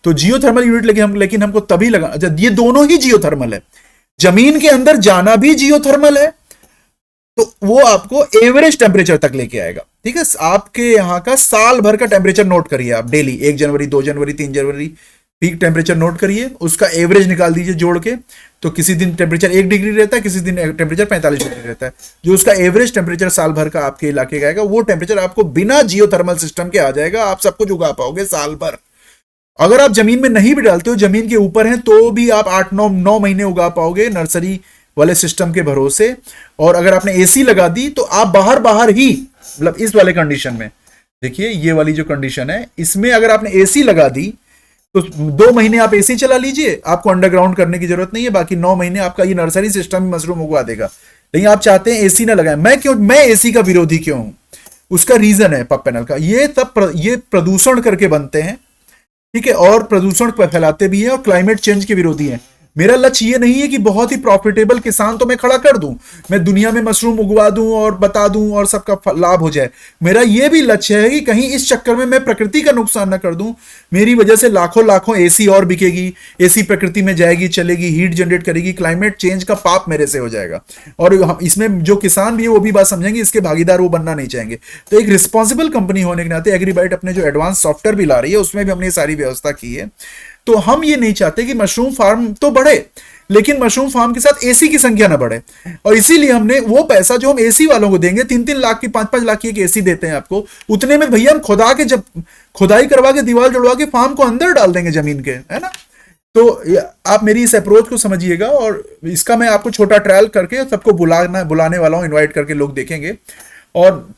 तो जियोथर्मल यूनिट लेकिन हमको तभी लगा, ये दोनों ही जियोथर्मल है, जमीन के अंदर जाना भी जियोथर्मल है, तो वो आपको एवरेज टेम्परेचर तक लेके आएगा, ठीक है। आपके यहाँ का साल भर का टेम्परेचर नोट करिए आप डेली, 1 जनवरी 2 जनवरी 3 जनवरी पीक टेम्परेचर नोट करिए, उसका एवरेज निकाल दीजिए जोड़ के। तो किसी दिन टेम्परेचर 1 डिग्री रहता है, किसी दिन टेम्परेचर 45 डिग्री रहता है। जो उसका एवरेज टेम्परेचर साल भर का आपके इलाके का आएगा, वो टेम्परेचर आपको बिना जियोथर्मल सिस्टम के आ जाएगा। आप सब कुछ उगा पाओगे साल भर। अगर आप जमीन में नहीं भी डालते हो, जमीन के ऊपर है, तो भी आप 8-9 महीने उगा पाओगे नर्सरी वाले सिस्टम के भरोसे। और अगर आपने एसी लगा दी तो आप बाहर ही, मतलब इस वाले कंडीशन में देखिए, ये वाली जो कंडीशन है, इसमें अगर आपने एसी लगा दी तो 2 महीने आप एसी चला लीजिए, आपको अंडरग्राउंड करने की जरूरत नहीं है। बाकी 9 महीने आपका ये नर्सरी सिस्टम मशरूम उगवा देगा। लेकिन आप चाहते हैं एसी ना लगाएं। मैं एसी का विरोधी क्यों हूं, उसका रीजन है पब पैनल का। ये प्रदूषण करके बनते हैं, ठीक है, और प्रदूषण फैलाते भी हैं और क्लाइमेट चेंज के विरोधी हैं। मेरा लक्ष्य ये नहीं है कि बहुत ही प्रॉफिटेबल किसान तो मैं खड़ा कर दूं, मैं दुनिया में मशरूम उगवा दूं और बता दूं और सबका लाभ हो जाए। मेरा ये भी लक्ष्य है कि कहीं इस चक्कर में मैं प्रकृति का नुकसान ना कर दूं। मेरी वजह से लाखों लाखों एसी और बिकेगी, एसी प्रकृति में जाएगी, चलेगी, हीट जनरेट करेगी, क्लाइमेट चेंज का पाप मेरे से हो जाएगा। और इसमें जो किसान भी है वो भी बात समझेंगे, इसके भागीदार वो बनना नहीं चाहेंगे। तो एक रिस्पॉन्सिबल कंपनी होने के नाते एग्रीबाइट अपने जो एडवांस सॉफ्टवेयर भी ला रही है उसमें भी हमने सारी व्यवस्था की है। तो हम ये नहीं चाहते कि मशरूम फार्म तो बढ़े, लेकिन मशरूम फार्म के साथ एसी की संख्या ना बढ़े। और इसीलिए हमने वो पैसा जो हम एसी वालों को देंगे, 3-3 लाख की, 5-5 लाख की एक एसी देते हैं आपको, उतने में भैया हम खुदा के, जब खुदाई करवा के दीवार जुड़वा के फार्म को अंदर डाल देंगे जमीन के, है ना। तो आप मेरी इस अप्रोच को समझिएगा, और इसका मैं आपको छोटा ट्रायल करके सबको बुलाने वाला हूं, इन्वाइट करके लोग देखेंगे। और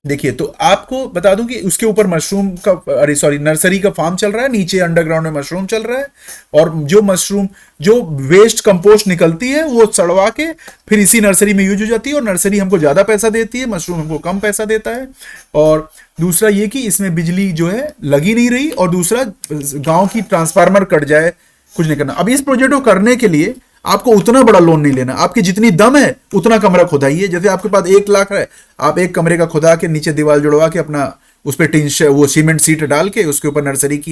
देखिए, तो आपको बता दूं कि उसके ऊपर मशरूम का, अरे सॉरी, नर्सरी का फार्म चल रहा है, नीचे अंडरग्राउंड में मशरूम चल रहा है। और जो मशरूम, जो वेस्ट कंपोस्ट निकलती है वो सड़वा के फिर इसी नर्सरी में यूज हो जाती है, और नर्सरी हमको ज्यादा पैसा देती है, मशरूम हमको कम पैसा देता है। और दूसरा ये कि इसमें बिजली जो है लगी नहीं रही, और दूसरा गांव की ट्रांसफार्मर कट जाए, कुछ नहीं करना। अब इस प्रोजेक्ट को करने के लिए आपको उतना बड़ा लोन नहीं लेना, आपकी जितनी दम है उतना कमरा खुदाइए। जैसे आपके पास 1 लाख है, आप एक कमरे का खुदा के नीचे दीवार जुड़वा के अपना उस पर वो सीमेंट सीट डाल के उसके ऊपर नर्सरी की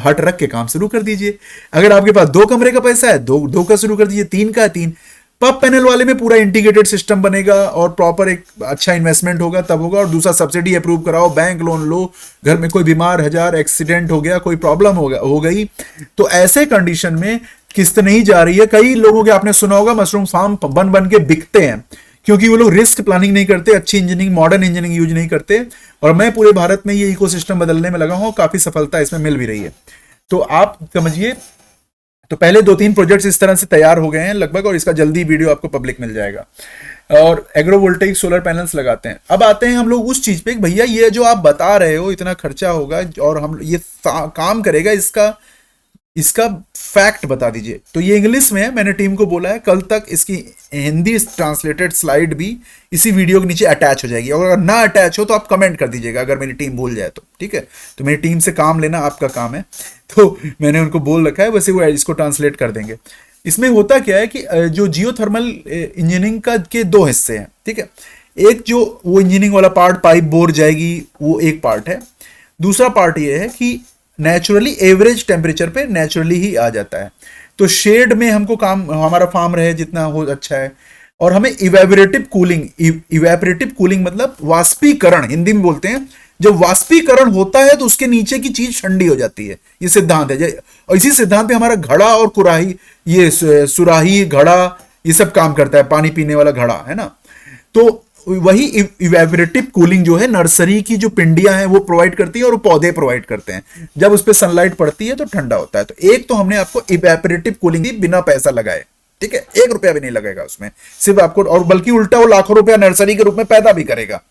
हट रख के काम शुरू कर दीजिए। अगर आपके पास 2 कमरे का पैसा है, दो का शुरू कर दीजिए, 3 का 3। पब पैनल वाले में पूरा इंटीग्रेटेड सिस्टम बनेगा और प्रॉपर एक अच्छा इन्वेस्टमेंट होगा, तब होगा। और दूसरा, सब्सिडी अप्रूव कराओ, बैंक लोन लो, घर में कोई बीमार हजार एक्सीडेंट हो गया, कोई प्रॉब्लम हो गई, तो ऐसे कंडीशन में किस्त नहीं जा रही है। कई लोगों के आपने सुना होगा मशरूम फार्म बन बन के बिकते हैं, क्योंकि वो लोग रिस्क प्लानिंग नहीं करते, अच्छी इंजीनियरिंग, मॉडर्न इंजीनियरिंग यूज नहीं करते। और मैं पूरे भारत में ये इकोसिस्टम बदलने में लगा हूं, काफी सफलता इसमें मिल भी रही है। तो आप समझिए, तो पहले 2-3 प्रोजेक्ट्स इस तरह से तैयार हो गए हैं लगभग, और इसका जल्दी वीडियो आपको पब्लिक मिल जाएगा। और एग्रोवोल्टेइक सोलर पैनल्स लगाते हैं। अब आते हैं हम लोग उस चीज पे, भैया ये जो आप बता रहे हो इतना खर्चा होगा और हम ये काम करेगा, इसका फैक्ट बता दीजिए। तो ये इंग्लिश में है, मैंने टीम को बोला है कल तक इसकी हिंदी ट्रांसलेटेड स्लाइड भी इसी वीडियो के नीचे अटैच हो जाएगी। और अगर ना अटैच हो तो आप कमेंट कर दीजिएगा, अगर मेरी टीम भूल जाए तो, ठीक है। तो मेरी टीम से काम लेना आपका काम है, तो मैंने उनको बोल रखा है, वैसे वो इसको ट्रांसलेट कर देंगे। इसमें होता क्या है कि जो जियोथर्मल इंजीनियरिंग का के 2 हिस्से हैं, ठीक है। एक जो वो इंजीनियरिंग वाला पार्ट, पाइप बोर जाएगी, वो एक पार्ट है। दूसरा पार्ट ये है कि नेचुरली एवरेज टेम्परेचर पे नेचुरली ही आ जाता है। तो शेड में हमको काम, हमारा फार्म रहे जितना हो अच्छा है। और हमें इवेपोरेटिव कूलिंग मतलब वाष्पीकरण हिंदी में बोलते हैं। जब वाष्पीकरण होता है तो उसके नीचे की चीज ठंडी हो जाती है, ये सिद्धांत है। और इसी सिद्धांत पे हमारा घड़ा और कुराही, ये सुराही, घड़ा, ये सब काम करता है, पानी पीने वाला घड़ा, है ना। तो वही इवेपोरेटिव कूलिंग जो है नर्सरी की जो पिंडियां हैं वो प्रोवाइड करती है, और वो पौधे प्रोवाइड करते हैं। जब उस पर सनलाइट पड़ती है तो ठंडा होता है। तो एक तो हमने आपको इवेपोरेटिव कूलिंग दी बिना पैसा लगाए, ठीक है, 1 रुपया भी नहीं लगेगा उसमें, सिर्फ आपको, और बल्कि उल्टा वो लाखों रुपया नर्सरी के रूप में पैदा भी करेगा।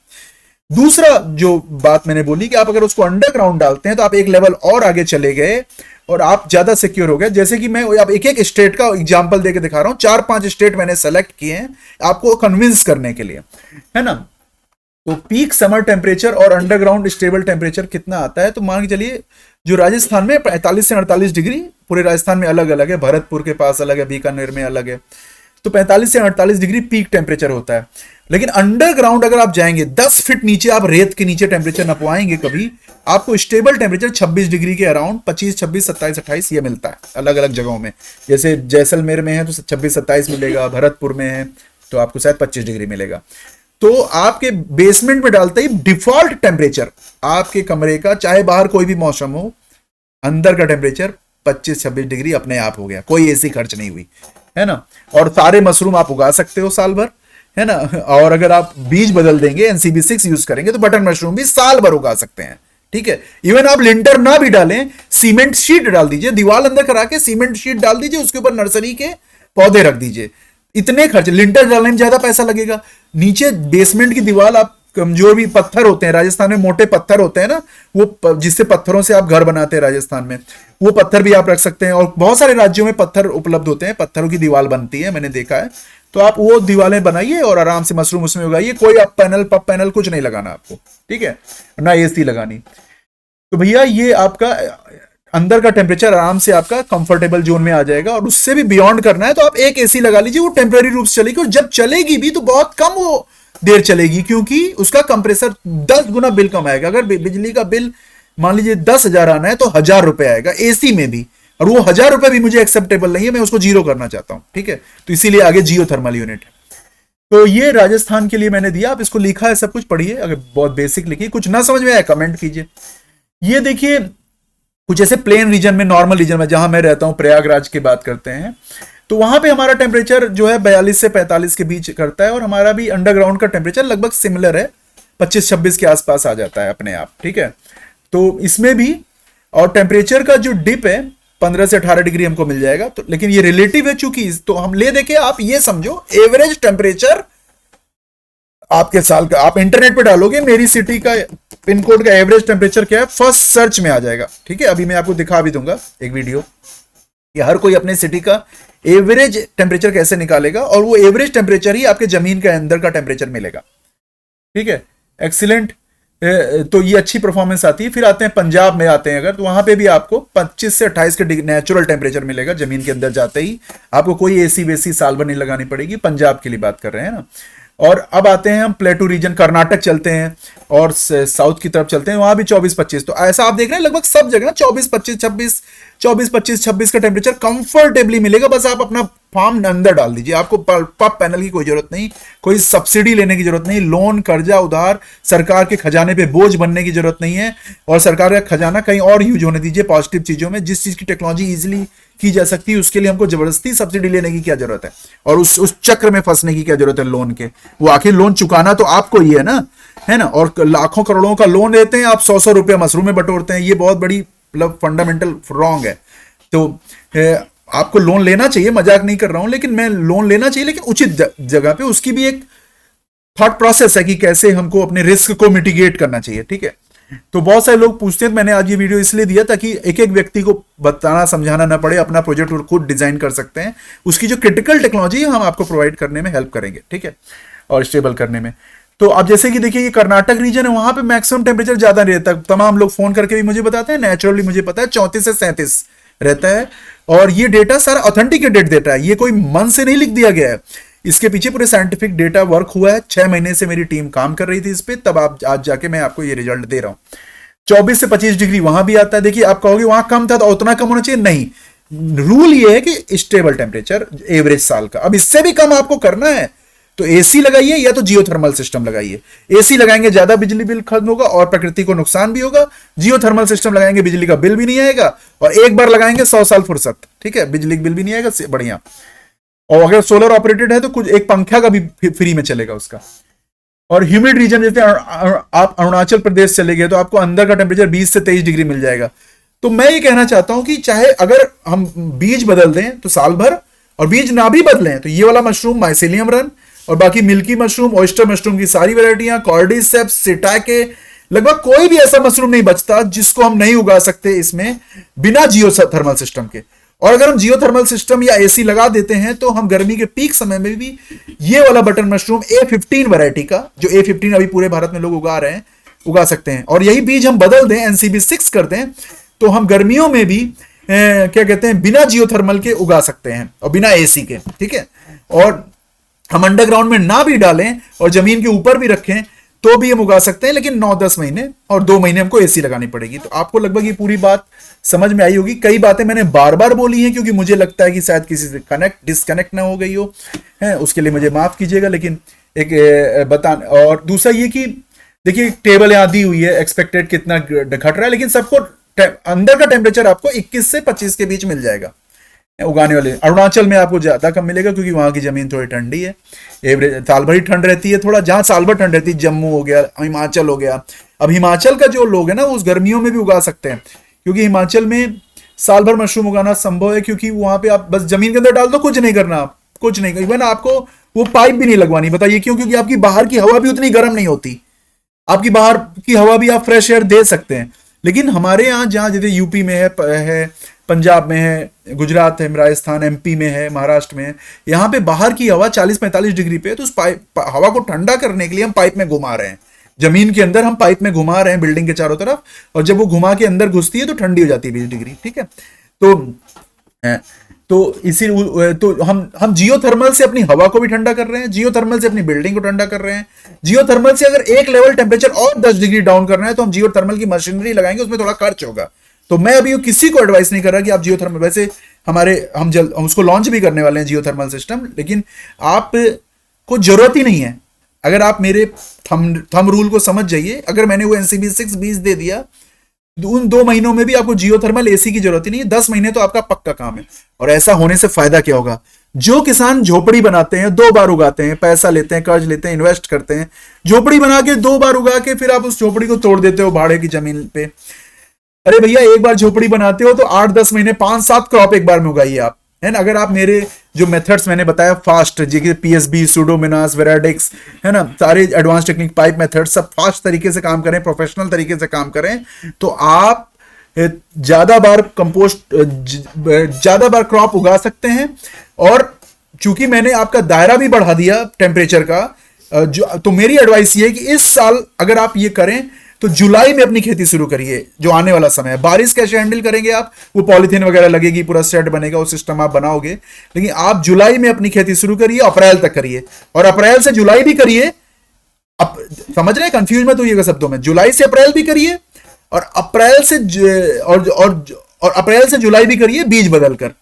दूसरा जो बात मैंने बोली कि आप अगर उसको अंडरग्राउंड डालते हैं तो आप एक लेवल और आगे चले गए और आप ज्यादा सिक्योर हो गए। जैसे कि मैं आप एक स्टेट का एग्जांपल देके दिखा रहा हूं, 4-5 स्टेट मैंने सेलेक्ट किए हैं आपको कन्विंस करने के लिए, है ना। तो पीक समर टेम्परेचर और अंडरग्राउंड स्टेबल टेम्परेचर कितना आता है, तो मान के चलिए जो राजस्थान में 45 से 48 डिग्री, पूरे राजस्थान में अलग अलग है, भरतपुर के पास अलग है, बीकानेर में अलग है। तो 45 से 48 डिग्री पीक टेम्परेचर होता है। लेकिन अंडरग्राउंड अगर आप जाएंगे 10 फीट नीचे, आप रेत के नीचे टेम्परेचर नपवाएंगे कभी, आपको स्टेबल टेम्परेचर 26 डिग्री के अराउंड, 25, 26, 27, 28 ये मिलता है अलग अलग जगहों में। जैसे जैसलमेर में है तो 26-27 मिलेगा, भरतपुर में है तो आपको शायद 25 डिग्री मिलेगा। तो आपके बेसमेंट में डालते ही डिफॉल्ट टेम्परेचर आपके कमरे का, चाहे बाहर कोई भी मौसम हो, अंदर का टेम्परेचर 25-26 डिग्री अपने आप हो गया, कोई एसी खर्च नहीं हुई, है ना। और सारे मशरूम आप उगा सकते हो साल भर, है ना। और अगर आप बीज बदल देंगे, एनसीबी 6 यूज करेंगे, तो बटन मशरूम भी साल भर उगा सकते हैं, ठीक है। इवन आप लिंटर ना भी डालें, सीमेंट शीट डाल दीजिए, दीवार अंदर करा के सीमेंट शीट डाल दीजिए, उसके ऊपर नर्सरी के पौधे रख दीजिए। इतने खर्च, लिंटर डालने में ज्यादा पैसा लगेगा। नीचे बेसमेंट की दीवार आप जो भी पत्थर होते हैं, राजस्थान में मोटे पत्थर होते हैं ना, वो जिससे पत्थरों से आप घर बनाते हैं राजस्थान में, वो पत्थर भी आप रख सकते हैं। और बहुत सारे राज्यों में पत्थर उपलब्ध होते हैं, पत्थरों की दीवार बनती है, मैंने देखा है। तो आप वो दीवारें बनाइए और आराम से मशरूम उसमें उगाइए। कोई अप पैनल पप पैनल कुछ नहीं लगाना आपको, ठीक है, ना एसी लगानी। तो भैया ये आपका अंदर का टेम्परेचर आराम से आपका कंफर्टेबल जोन में आ जाएगा। और उससे भी बियॉन्ड करना है तो आप एक एसी लगा लीजिए, वो टेम्परेरी रूप से चलेगी, और जब चलेगी भी तो बहुत कम वो देर चलेगी, क्योंकि उसका कंप्रेसर 10 गुना बिल कम आएगा। अगर बिजली का बिल मान लीजिए 10,000 आना है तो 1,000 रुपए आएगा एसी में भी, और वो 1,000 रुपए भी मुझे एक्सेप्टेबल नहीं है, मैं उसको जीरो करना चाहता हूं, ठीक है। तो इसीलिए आगे जियो थर्मल यूनिट है। तो ये राजस्थान के लिए मैंने दिया, आप इसको लिखा है, सब कुछ पढ़िए, अगर बहुत बेसिक लिखिए, कुछ ना समझ में आया कमेंट कीजिए। ये देखिए कुछ ऐसे प्लेन रीजन में, नॉर्मल रीजन में, जहां मैं रहता हूं, प्रयागराज की बात करते हैं, तो वहां पे हमारा टेम्परेचर जो है 42 से 45 के बीच करता है, और हमारा भी अंडरग्राउंड का टेम्परेचर लगभग सिमिलर है, 25-26 के आसपास आ जाता है अपने आप, ठीक है। तो इसमें भी, और टेम्परेचर का जो डिप है 15 से 18 डिग्री हमको मिल जाएगा। तो लेकिन ये रिलेटिव है चूंकि, तो हम ले देखे, आप ये समझो एवरेज टेम्परेचर आपके साल का, आप इंटरनेट पे डालोगे मेरी सिटी का पिन कोड का एवरेज टेम्परेचर क्या है, फर्स्ट सर्च में आ जाएगा, ठीक है। अभी मैं आपको दिखा भी दूंगा एक वीडियो कि हर कोई अपने सिटी का एवरेज टेम्परेचर कैसे निकालेगा, और वो एवरेज टेम्परेचर ही आपके जमीन के अंदर का टेम्परेचर मिलेगा, ठीक है। एक्सीलेंट। तो ये अच्छी परफॉर्मेंस आती है। फिर आते हैं पंजाब में, आते हैं अगर, तो वहां पे भी आपको 25 से 28 के नेचुरल टेम्परेचर मिलेगा जमीन के अंदर जाते ही, आपको कोई एसी वेसी साल भर नहीं लगानी पड़ेगी। पंजाब के लिए बात कर रहे हैं ना। और अब आते हैं हम प्लेटू रीजन, कर्नाटक चलते हैं और साउथ की तरफ चलते हैं, वहां भी 24-25। तो ऐसा आप देख रहे हैं लगभग सब जगह ना 24-25-26, 24-25-26 का टेम्परेचर कंफर्टेबली मिलेगा। बस आप अपना फार्म अंदर डाल दीजिए, आपको पप पैनल की कोई जरूरत नहीं, कोई सब्सिडी लेने की जरूरत नहीं, लोन कर्जा उधार सरकार के खजाने पे बोझ बनने की जरूरत नहीं है। और सरकार का खजाना कहीं और यूज होने दीजिए पॉजिटिव चीजों में। जिस चीज की टेक्नोलॉजी इजिली की जा सकती है उसके लिए हमको जबरदस्ती सब्सिडी लेने की क्या जरूरत है, और उस चक्र में फंसने की क्या जरूरत है लोन के। वो आखिर लोन चुकाना तो आपको ही है ना। और लाखों करोड़ों का लोन लेते हैं आप, 100 रुपया मशरूम में बटोरते हैं। ये बहुत बड़ी मतलब फंडामेंटल रॉन्ग है। तो आपको लोन लेना चाहिए, मजाक नहीं कर रहा हूं, लेकिन मैं लोन लेना चाहिए लेकिन उचित जगह पे। उसकी भी एक थॉट प्रोसेस है कि कैसे हमको अपने रिस्क को मिटिगेट करना चाहिए, ठीक है। तो बहुत सारे लोग पूछते हैं, मैंने आज ये वीडियो इसलिए दिया ताकि एक एक व्यक्ति को बताना समझाना ना पड़े, अपना प्रोजेक्ट खुद डिजाइन कर सकते हैं। उसकी जो क्रिटिकल टेक्नोलॉजी है हम आपको प्रोवाइड करने में हेल्प करेंगे, ठीक है, और स्टेबल करने में। तो अब जैसे कि देखिए ये कर्नाटक रीजन है, वहां पे मैक्सिमम टेम्परेचर ज्यादा नहीं रहता। तमाम लोग फोन करके भी मुझे बताते हैं, नेचुरली मुझे पता है 34 से 37 रहता है। और ये डेटा सारा ऑथेंटिकेटेड डेटा है, ये कोई मन से नहीं लिख दिया गया है, इसके पीछे पूरे साइंटिफिक डेटा वर्क हुआ है। 6 महीने से मेरी टीम काम कर रही थी इस पे, तब आप आज जाके मैं आपको ये रिजल्ट दे रहा हूं। 24 से 25 डिग्री वहां भी आता है। देखिए आप कहोगे वहां कम था तो उतना कम होना चाहिए, नहीं, रूल ये है कि स्टेबल टेम्परेचर एवरेज साल का। अब इससे भी कम आपको करना है तो एसी लगाइए या तो जियोथर्मल सिस्टम लगाइए। एसी लगाएंगे ज्यादा बिजली बिल खत्म होगा और प्रकृति को नुकसान भी होगा। जियोथर्मल सिस्टम लगाएंगे बिजली का बिल भी नहीं आएगा, और एक बार लगाएंगे 100 साल फुर्सत, ठीक है, बिजली बिल भी नहीं आएगा, बढ़िया। और अगर सोलर ऑपरेटेड है तो कुछ एक पंखा का भी फ्री में चलेगा उसका। और ह्यूमिड रीजन जैसे आप अरुणाचल प्रदेश चले गए तो आपको अंदर का टेम्परेचर 20 से 23 डिग्री मिल जाएगा। तो मैं ये कहना चाहता हूं कि चाहे अगर हम बीज बदल दें तो साल भर, और बीज ना भी बदलें तो ये वाला मशरूम माइसेलियम रन और बाकी मिल्की मशरूम, ऑयस्टर मशरूम की सारी वैरायटियां, कॉर्डिसेप्स, सिटाके, लगभग कोई भी ऐसा मशरूम नहीं बचता जिसको हम नहीं उगा सकते इसमें बिना जियोथर्मल सिस्टम के। और अगर हम जियोथर्मल सिस्टम या एसी लगा देते हैं तो हम गर्मी के पीक समय में भी ये वाला बटन मशरूम A15 वैरायटी का, जो A15 अभी पूरे भारत में लोग उगा रहे हैं, उगा सकते हैं। और यही बीज हम बदल दें, NCB 6 कर दें, तो हम गर्मियों में भी क्या कहते हैं बिना जियोथर्मल के उगा सकते हैं और बिना एसी के, ठीक है। और हम अंडरग्राउंड में ना भी डालें और जमीन के ऊपर भी रखें तो भी हम उगा सकते हैं, लेकिन 9-10 महीने और 2 महीने हमको एसी लगानी पड़ेगी। तो आपको लगभग ये पूरी बात समझ में आई होगी। कई बातें मैंने बार बार बोली हैं क्योंकि मुझे लगता है कि शायद किसी से डिस्कनेक्ट ना हो गई हो, है, उसके लिए मुझे माफ कीजिएगा। लेकिन एक और दूसरा ये कि देखिए टेबल यहां दी हुई है, एक्सपेक्टेड कितना घट रहा है, लेकिन सबको अंदर का टेम्परेचर आपको 21 से 25 के बीच मिल जाएगा उगाने वाले। अरुणाचल में आपको ज्यादा कम मिलेगा क्योंकि वहां की जमीन थोड़ी ठंडी है, एवरेज साल भर ही ठंड रहती है। थोड़ा जहां साल भर ठंड रहती है, जम्मू हो गया, हिमाचल हो गया। अब हिमाचल का जो लोग है ना वो उस गर्मियों में भी उगा सकते हैं क्योंकि हिमाचल में साल भर मशरूम उगाना संभव है, क्योंकि वहां पे आप बस जमीन के अंदर डाल दो, कुछ नहीं करना, आप कुछ नहीं, इवन आपको वो पाइप भी नहीं लगवानी। बताइए क्यों? क्योंकि आपकी बाहर की हवा भी उतनी गर्म नहीं होती, आपकी बाहर की हवा भी आप फ्रेश एयर दे सकते हैं। लेकिन हमारे यहाँ जहाँ जैसे यूपी में है, पंजाब में है, गुजरात है, राजस्थान, MP में है, महाराष्ट्र में है, यहाँ पे बाहर की हवा 40-45 डिग्री पे है, तो उस हवा को ठंडा करने के लिए हम पाइप में घुमा रहे हैं। जमीन के अंदर हम पाइप में घुमा रहे हैं बिल्डिंग के चारों तरफ, और जब वो घुमा के अंदर घुसती है तो ठंडी हो जाती है 20 डिग्री, ठीक है। तो तो इसी तो हम जियोथर्मल से अपनी हवा को भी ठंडा कर रहे हैं, जियोथर्मल से अपनी बिल्डिंग को ठंडा कर रहे हैं। जियोथर्मल से अगर एक लेवल टेम्परेचर और 10 डिग्री डाउन करना है तो हम जियोथर्मल की मशीनरी लगाएंगे, उसमें थोड़ा खर्च होगा। तो मैं अभी किसी को एडवाइस नहीं कर रहा कि आप जियोथर्मल, वैसे हम उसको लॉन्च भी करने वाले हैं जियोथर्मल सिस्टम, लेकिन आप को जरूरत ही नहीं है। अगर आप मेरे थंब रूल को समझ जाइए, अगर मैंने वो एनसीबी 620 दे दिया, उन 2 महीनों में भी आपको जियोथर्मल एसी की जरूरत ही नहीं है, 10 महीने तो आपका पक्का काम है। और ऐसा होने से फायदा क्या होगा? जो किसान झोपड़ी बनाते हैं, 2 बार उगाते हैं, पैसा लेते हैं, कर्ज लेते हैं, इन्वेस्ट करते हैं, झोपड़ी बना के 2 बार उगा के फिर आप उस झोपड़ी को तोड़ देते हो भाड़े की जमीन पे। अरे भैया, एक बार झोपड़ी बनाते हो तो 8-10 महीने 5-7 क्रॉप एक बार में उगाइए आप, है ना। अगर आप मेरे जो मेथड्स मैंने बताया फास्ट, जैसे पीएसबी, सूडोमोनास, वेराडिक्स, है ना, सारे एडवांस टेक्निक, पाइप मेथड, सब फास्ट तरीके से काम करें, प्रोफेशनल तरीके से काम करें, तो आप ज्यादा बार ज्यादा बार क्रॉप उगा सकते हैं। और चूंकि मैंने आपका दायरा भी बढ़ा दिया टेम्परेचर का, तो मेरी एडवाइस ये है कि इस साल अगर आप ये करें तो जुलाई में अपनी खेती शुरू करिए। जो आने वाला समय है, बारिश कैसे हैंडल करेंगे आप, वो पॉलीथीन वगैरह लगेगी, पूरा सेट बनेगा, वो सिस्टम आप बनाओगे, लेकिन आप जुलाई में अपनी खेती शुरू करिए, अप्रैल तक करिए, और अप्रैल से जुलाई भी करिए। अब समझ रहे हैं, कंफ्यूज मत होइएगा शब्दों में, जुलाई से अप्रैल भी करिए, और अप्रैल से जुलाई भी करिए, बीज बदल कर।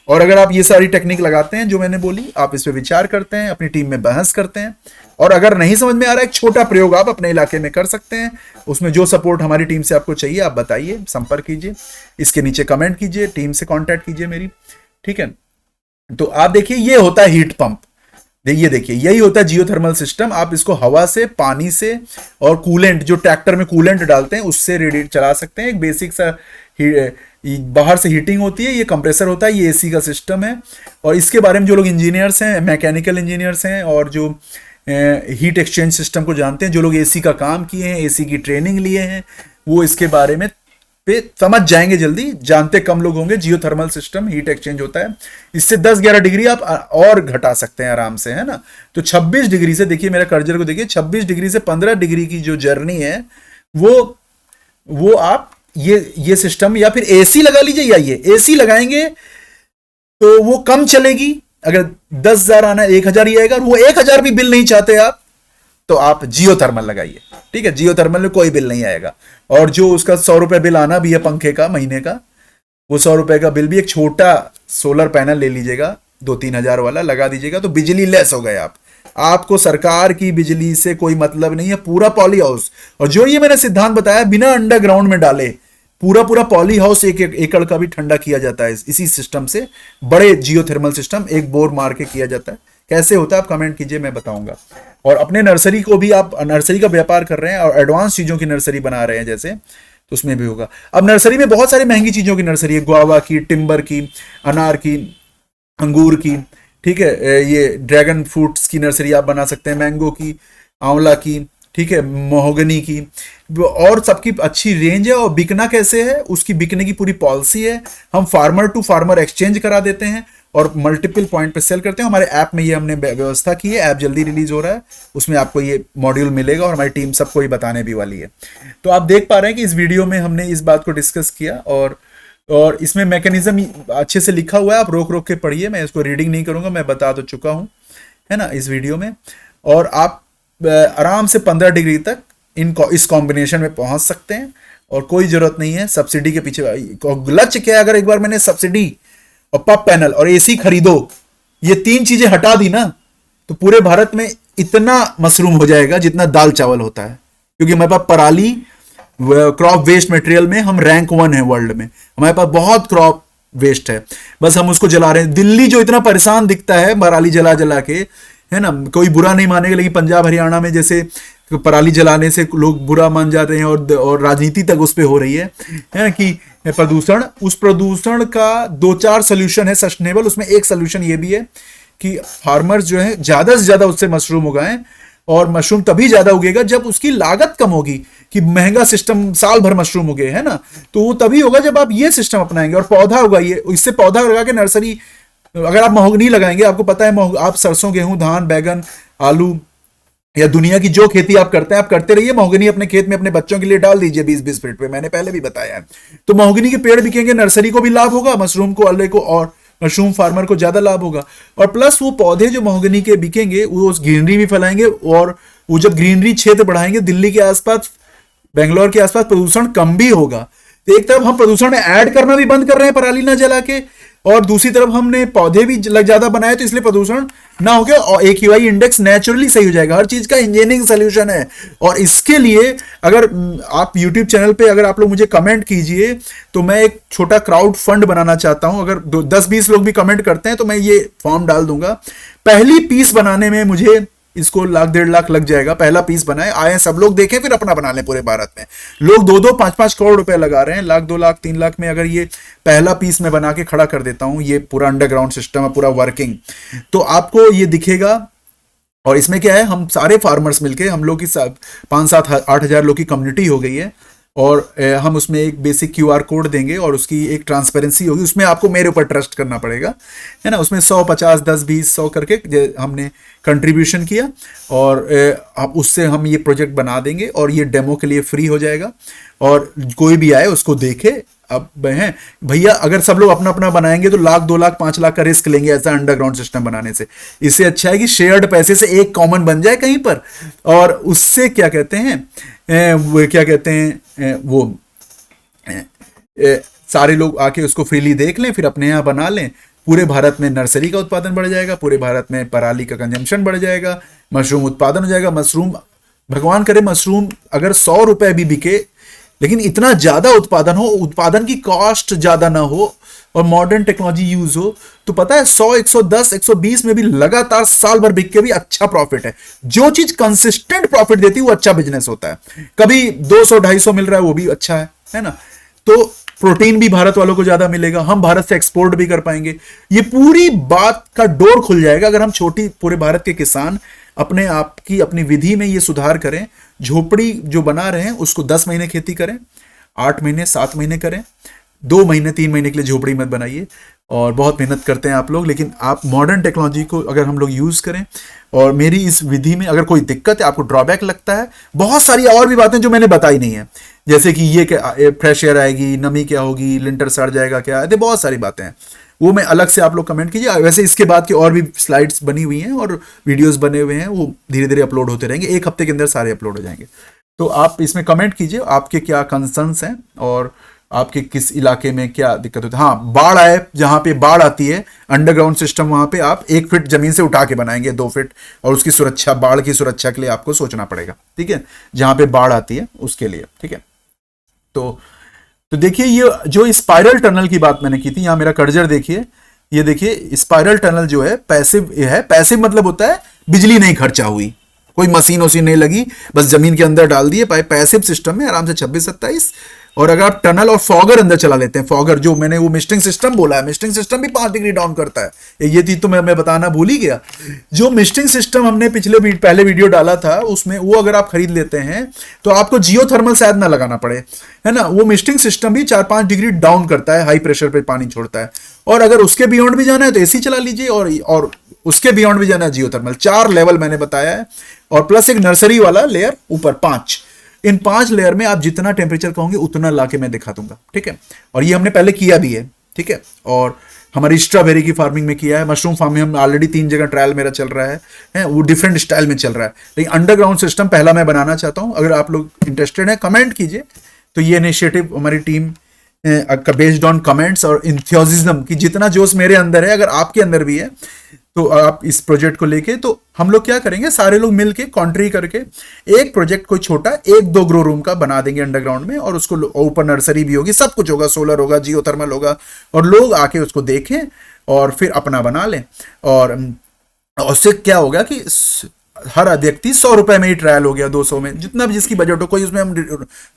और अगर आप ये सारी टेक्निक लगाते हैं जो मैंने बोली, आप इस पे विचार करते हैं, अपनी टीम में बहस करते हैं, और अगर नहीं समझ में आ रहा है, एक छोटा प्रयोग आप अपने इलाके में कर सकते हैं। उसमें जो सपोर्ट हमारी टीम से आपको चाहिए आप बताइए, संपर्क कीजिए, इसके नीचे कमेंट कीजिए, टीम से कांटेक्ट कीजिए मेरी, ठीक है। तो आप देखिए, ये होता है हीट पंप, ये देखिए, यही होता है जियोथर्मल सिस्टम। आप इसको हवा से, पानी से और कूलेंट, जो ट्रैक्टर में कूलेंट डालते हैं उससे रेडिएट चला सकते हैं। एक बेसिक सा बाहर से हीटिंग होती है, ये कंप्रेसर होता है, ये एसी का सिस्टम है। और इसके बारे में जो लोग इंजीनियर्स हैं, मैकेनिकल इंजीनियर्स हैं, और जो हीट एक्सचेंज सिस्टम को जानते हैं, जो लोग एसी का काम किए हैं, एसी की ट्रेनिंग लिए हैं, वो इसके बारे में पे समझ जाएंगे जल्दी। जानते कम लोग होंगे, जियोथर्मल सिस्टम हीट एक्सचेंज होता है, इससे 10-11 डिग्री आप और घटा सकते हैं आराम से, है ना। तो 26 डिग्री से, देखिए मेरा कर्जर को देखिए, 26 डिग्री से 15 डिग्री की जो जर्नी है, वो आप ये सिस्टम, या फिर एसी लगा लीजिए, या ये एसी लगाएंगे तो वो कम चलेगी। अगर 10,000 आना 1,000 ही आएगा, और वो 1,000 भी बिल नहीं चाहते आप, तो आप जियोथर्मल लगाइए, ठीक है। जियोथर्मल में कोई बिल नहीं आएगा। और जो उसका 100 रुपए बिल आना भी है पंखे का महीने का, वो 100 रुपए का बिल भी एक छोटा सोलर पैनल ले लीजिएगा, 2-3 हजार वाला लगा दीजिएगा, तो बिजली लेस हो गए आप। आपको सरकार की बिजली से कोई मतलब नहीं है, पूरा पॉली हाउस। और जो ये मैंने सिद्धांत बताया, बिना अंडरग्राउंड में डाले पूरा पॉली हाउस 1 एकड़ का भी ठंडा किया जाता है इसी सिस्टम से। बड़े जियोथर्मल सिस्टम एक बोर मार के किया जाता है। कैसे होता है आप कमेंट कीजिए, मैं बताऊंगा। और अपने नर्सरी को भी, आप नर्सरी का व्यापार कर रहे हैं और एडवांस चीजों की नर्सरी बना रहे हैं जैसे, तो उसमें भी होगा। अब नर्सरी में बहुत सारी महंगी चीजों की नर्सरी है, गुआवा की, टिम्बर की, अनार की, अंगूर की, ठीक है, ये ड्रैगन फ्रूट्स की नर्सरी आप बना सकते हैं, मैंगो की, आंवला की, ठीक है, महोगनी की, और सबकी अच्छी रेंज है। और बिकना कैसे है, उसकी बिकने की पूरी पॉलिसी है। हम फार्मर टू फार्मर एक्सचेंज करा देते हैं और मल्टीपल पॉइंट पे सेल करते हैं। हमारे ऐप में ये हमने व्यवस्था की है, ऐप जल्दी रिलीज हो रहा है, उसमें आपको ये मॉड्यूल मिलेगा, और हमारी टीम सबको ये बताने भी वाली है। तो आप देख पा रहे हैं कि इस वीडियो में हमने इस बात को डिस्कस किया, और इसमें मैकेनिज्म अच्छे से लिखा हुआ है, आप रोक रोक के पढ़िए, मैं इसको रीडिंग नहीं करूंगा, मैं बता तो चुका हूं, है ना, इस वीडियो में। और आप आराम से 15 डिग्री तक इस कॉम्बिनेशन में पहुंच सकते हैं, और कोई जरूरत नहीं है सब्सिडी के पीछे। लक्ष्य क्या है, अगर एक बार मैंने सब्सिडी और पंप पैनल और एसी खरीदो, ये 3 चीजें हटा दी ना, तो पूरे भारत में इतना मशरूम हो जाएगा जितना दाल चावल होता है। क्योंकि हमारे पास पराली, क्रॉप वेस्ट मटेरियल में हम रैंक 1 है वर्ल्ड में, हमारे पास बहुत क्रॉप वेस्ट है, बस हम उसको जला रहे हैं। दिल्ली जो इतना परेशान दिखता है पराली जला जला के, है ना, कोई बुरा नहीं मानेगा, लेकिन पंजाब हरियाणा में जैसे पराली जलाने से लोग बुरा मान जाते हैं, और राजनीति तक उस पे हो रही है ना, कि प्रदूषण, उस प्रदूषण का 2-4 सोल्यूशन है सस्टेनेबल। उसमें एक सोल्यूशन ये भी है कि फार्मर्स जो है ज्यादा से ज्यादा उससे मशरूम उगाएं, और मशरूम तभी ज्यादा उगेगा जब उसकी लागत कम होगी। कि महंगा सिस्टम साल भर मशरूम उगे, है ना, तो वो तभी होगा जब आप ये सिस्टम अपनाएंगे और पौधा उगाइए। इससे पौधा लगा के नर्सरी, अगर आप महोगनी लगाएंगे, आपको पता है आप सरसों, गेहूं, धान, बैगन, आलू, या दुनिया की जो खेती आप करते हैं आप करते रहिए, महोगनी अपने खेत में अपने बच्चों के लिए डाल दीजिए 20-20 फीट पे, मैंने पहले भी बताया है। तो महोगनी के पेड़ बिकेंगे, नर्सरी को भी लाभ होगा, मशरूम को वाले को और मशरूम फार्मर को ज्यादा लाभ होगा। और प्लस वो पौधे जो महोगनी के बिकेंगे वो उस ग्रीनरी भी फैलाएंगे, और वो जब ग्रीनरी क्षेत्र बढ़ाएंगे, दिल्ली के आसपास बेंगलोर के आसपास प्रदूषण कम भी होगा। तो एक तरफ हम प्रदूषण में ऐड करना भी बंद कर रहे हैं पराली ना जला के, और दूसरी तरफ हमने पौधे भी ज्यादा बनाए, तो इसलिए प्रदूषण ना हो गया और AQI इंडेक्स नेचुरली सही हो जाएगा। हर चीज का इंजीनियरिंग सोल्यूशन है। और इसके लिए अगर आप YouTube चैनल पे अगर आप लोग मुझे कमेंट कीजिए तो मैं एक छोटा क्राउड फंड बनाना चाहता हूं। अगर 10-20 लोग भी कमेंट करते हैं तो मैं ये फॉर्म डाल दूंगा। पहली पीस बनाने में मुझे इसको 1-1.5 लाख लग जाएगा। पहला पीस बनाए, आए सब लोग देखें, फिर अपना बना लें। पूरे भारत में लोग 2-2, 5-5 करोड़ रुपए लगा रहे हैं, 1 लाख, 2 लाख, 3 लाख में अगर ये पहला पीस में बना के खड़ा कर देता हूं, ये पूरा अंडरग्राउंड सिस्टम है, पूरा वर्किंग, तो आपको ये दिखेगा। और इसमें क्या है, हम सारे फार्मर्स मिलके, हम लोग की 5-7-8 हजार लोग की कम्युनिटी हो गई है, और हम उसमें एक बेसिक QR कोड देंगे और उसकी एक ट्रांसपेरेंसी होगी। उसमें आपको मेरे ऊपर ट्रस्ट करना पड़ेगा, है ना। उसमें 100, 50, 10, 20, 100 करके हमने कंट्रीब्यूशन किया, और अब उससे हम ये प्रोजेक्ट बना देंगे, और ये डेमो के लिए फ्री हो जाएगा, और कोई भी आए उसको देखे। अब हैं भैया, अगर सब लोग अपना अपना बनाएंगे तो 1 लाख, 2 लाख, 5 लाख का रिस्क लेंगे ऐसा अंडरग्राउंड सिस्टम बनाने से। इससे अच्छा है कि शेयर्ड पैसे से एक कॉमन बन जाए कहीं पर, और उससे क्या कहते हैं सारे लोग आके उसको फ्रीली देख लें, फिर अपने यहाँ बना लें। पूरे भारत में नर्सरी का उत्पादन बढ़ जाएगा, पूरे भारत में पराली का कंजम्पशन बढ़ जाएगा, मशरूम उत्पादन हो जाएगा। मशरूम, भगवान करे मशरूम अगर 100 रुपए भी बिके, लेकिन इतना ज्यादा उत्पादन हो, उत्पादन की कॉस्ट ज्यादा ना हो, और मॉडर्न टेक्नोलॉजी यूज हो, तो पता है 100, 110, 120 में भी लगातार साल भर बिक के भी अच्छा प्रॉफिट है। जो चीज कंसिस्टेंट प्रॉफिट देती है वो अच्छा बिजनेस होता है। कभी 200-250 मिल रहा है वो भी अच्छा है ना। तो प्रोटीन भी भारत वालों को ज्यादा मिलेगा, हम भारत से एक्सपोर्ट भी कर पाएंगे। ये पूरी बात का डोर खुल जाएगा अगर हम पूरे भारत के किसान अपने आप की अपनी विधि में ये सुधार करें। झोपड़ी जो बना रहे हैं उसको 10 महीने खेती करें, 8 महीने, 7 महीने करें, 2 महीने, 3 महीने के लिए झोपड़ी मत बनाइए। और बहुत मेहनत करते हैं आप लोग, लेकिन आप मॉडर्न टेक्नोलॉजी को अगर हम लोग यूज करें, और मेरी इस विधि में अगर कोई दिक्कत है, आपको ड्रॉबैक लगता है, बहुत सारी और भी बातें जो मैंने बताई नहीं है, जैसे कि ये क्या फ्रेश एयर आएगी, नमी क्या होगी, लिंटर सड़ जाएगा क्या, बहुत सारी बातें हैं, वो मैं अलग से आप लोग कमेंट कीजिए। वैसे इसके बाद की और भी स्लाइड्स बनी हुई हैं और वीडियोस बने हुए हैं, वो धीरे धीरे अपलोड होते रहेंगे, 1 हफ्ते के अंदर सारे अपलोड हो जाएंगे। तो आप इसमें कमेंट कीजिए आपके क्या कंसर्न्स हैं और आपके किस इलाके में क्या दिक्कत होती है। हाँ, बाढ़ आए, जहां पे बाढ़ आती है अंडरग्राउंड सिस्टम, वहां पे आप 1 फीट जमीन से उठा के बनाएंगे, 2 फीट, और उसकी सुरक्षा, बाढ़ की सुरक्षा के लिए आपको सोचना पड़ेगा, ठीक है, जहां पे बाढ़ आती है उसके लिए, ठीक है। तो देखिए, ये जो स्पाइरल टनल की बात मैंने की थी, यहां मेरा कर्जर देखिए, ये देखिए स्पाइरल टनल जो है पैसिव है। पैसिव मतलब होता है बिजली नहीं खर्चा हुई, कोई मशीन वशीन नहीं लगी, बस जमीन के अंदर डाल दिए। पैसिव सिस्टम में आराम से 26-27। और अगर आप टनल और फॉगर अंदर चला लेते हैं, फॉगर जो मैंने वो मिस्टिंग सिस्टम बोला है, मिस्टिंग सिस्टम भी 5 डिग्री डाउन करता है। ये चीज तो मैं बताना भूल ही गया। जो मिस्टिंग सिस्टम हमने पहले वीडियो डाला था, उसमें वो अगर आप खरीद लेते हैं तो आपको जियोथर्मल शायद ना लगाना पड़े, है ना। वो मिस्टिंग सिस्टम भी 4-5 डिग्री डाउन करता है, हाई प्रेशर पे पानी छोड़ता है। और अगर उसके बियॉन्ड भी जाना है तो एसी चला लीजिए, और उसके बियॉन्ड भी जाना है जियोथर्मल। 4 लेवल मैंने बताया है, और प्लस एक नर्सरी वाला लेयर ऊपर 5। इन 5 लेयर में आप जितना टेम्परेचर कहोगे उतना लाके मैं दिखा दूंगा, ठीक है। और ये हमने पहले किया भी है, ठीक है। और हमारी स्ट्रॉबेरी की फार्मिंग में किया है, मशरूम फार्मिंग हम ऑलरेडी 3 जगह ट्रायल मेरा चल रहा है, वो डिफरेंट स्टाइल में चल रहा है। लेकिन अंडरग्राउंड सिस्टम पहला मैं बनाना चाहता हूं। अगर आप लोग इंटरेस्टेड हैं कमेंट कीजिए। तो ये इनिशिएटिव हमारी टीम का बेस्ड ऑन कमेंट्स और इंथ्यूजिज्म की, जितना जोश मेरे अंदर है अगर आपके अंदर भी है तो आप इस प्रोजेक्ट को लेके, तो हम लोग क्या करेंगे, सारे लोग मिलके कॉन्ट्री करके एक प्रोजेक्ट कोई छोटा 1-2 ग्रो रूम का बना देंगे अंडरग्राउंड में, और उसको ऊपर नर्सरी भी होगी, सब कुछ होगा, सोलर होगा, जियोथर्मल होगा, और लोग आके उसको देखें और फिर अपना बना लें। और उससे क्या होगा कि हर व्यक्ति 100 रुपए में ही ट्रायल हो गया, 200 में, जितना भी जिसकी बजट हो, कोई उसमें हम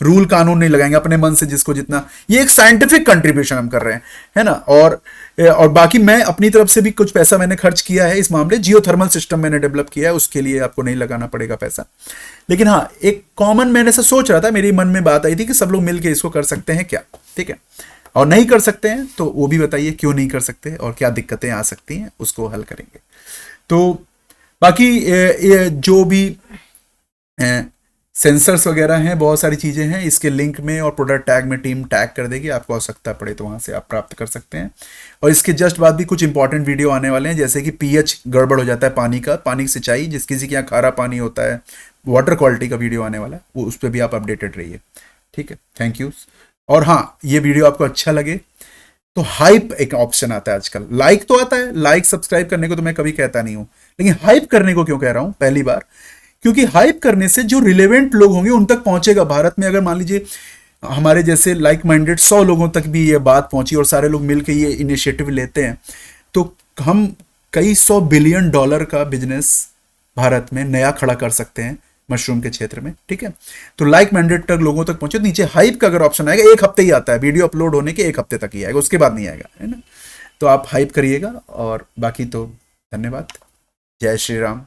रूल कानून नहीं लगाएंगे, अपने मन से जिसको जितना। ये एक साइंटिफिक कंट्रीब्यूशन हम कर रहे हैं, है ना। और बाकी मैं अपनी तरफ से भी कुछ पैसा मैंने खर्च किया है इस मामले। जियोथर्मल सिस्टम मैंने डेवलप किया है, उसके लिए आपको नहीं लगाना पड़ेगा पैसा। लेकिन हाँ, एक कॉमन मैंने ऐसा सोच रहा था, मेरे मन में बात आई थी कि सब लोग मिलकर इसको कर सकते हैं क्या, ठीक है। और नहीं कर सकते हैं तो वो भी बताइए क्यों नहीं कर सकते और क्या दिक्कतें आ सकती हैं, उसको हल करेंगे। तो बाकी जो भी सेंसर्स वगैरह हैं, बहुत सारी चीज़ें हैं इसके लिंक में, और प्रोडक्ट टैग में टीम टैग कर देगी, आपको आवश्यकता पड़े तो वहाँ से आप प्राप्त कर सकते हैं। और इसके जस्ट बाद भी कुछ इंपॉर्टेंट वीडियो आने वाले हैं, जैसे कि पीएच गड़बड़ हो जाता है पानी का, पानी की सिंचाई, जिस किसी के यहाँ खारा पानी होता है, वाटर क्वालिटी का वीडियो आने वाला है, वो उस पर भी आप अपडेटेड रहिए। ठीक है, थैंक यू। और हाँ, ये वीडियो आपको अच्छा लगे तो हाइप एक ऑप्शन आता है आजकल, लाइक तो आता है, लाइक सब्सक्राइब करने को तो मैं कभी कहता नहीं हूं, लेकिन हाइप करने को क्यों कह रहा हूं पहली बार, क्योंकि हाइप करने से जो रिलेवेंट लोग होंगे उन तक पहुंचेगा। भारत में अगर मान लीजिए हमारे जैसे लाइक माइंडेड 100 लोगों तक भी ये बात पहुंची और सारे लोग मिलकर ये इनिशिएटिव लेते हैं, तो हम कई $100 बिलियन का बिजनेस भारत में नया खड़ा कर सकते हैं मशरूम के क्षेत्र में। ठीक है, तो लाइक मैंडेट तक लोगों तक पहुंचे, नीचे हाइप का अगर ऑप्शन आएगा, 1 हफ्ते ही आता है, वीडियो अपलोड होने के 1 हफ्ते तक ही आएगा, उसके बाद नहीं आएगा, है ना। तो आप हाइप करिएगा, और बाकी तो धन्यवाद। जय श्री राम।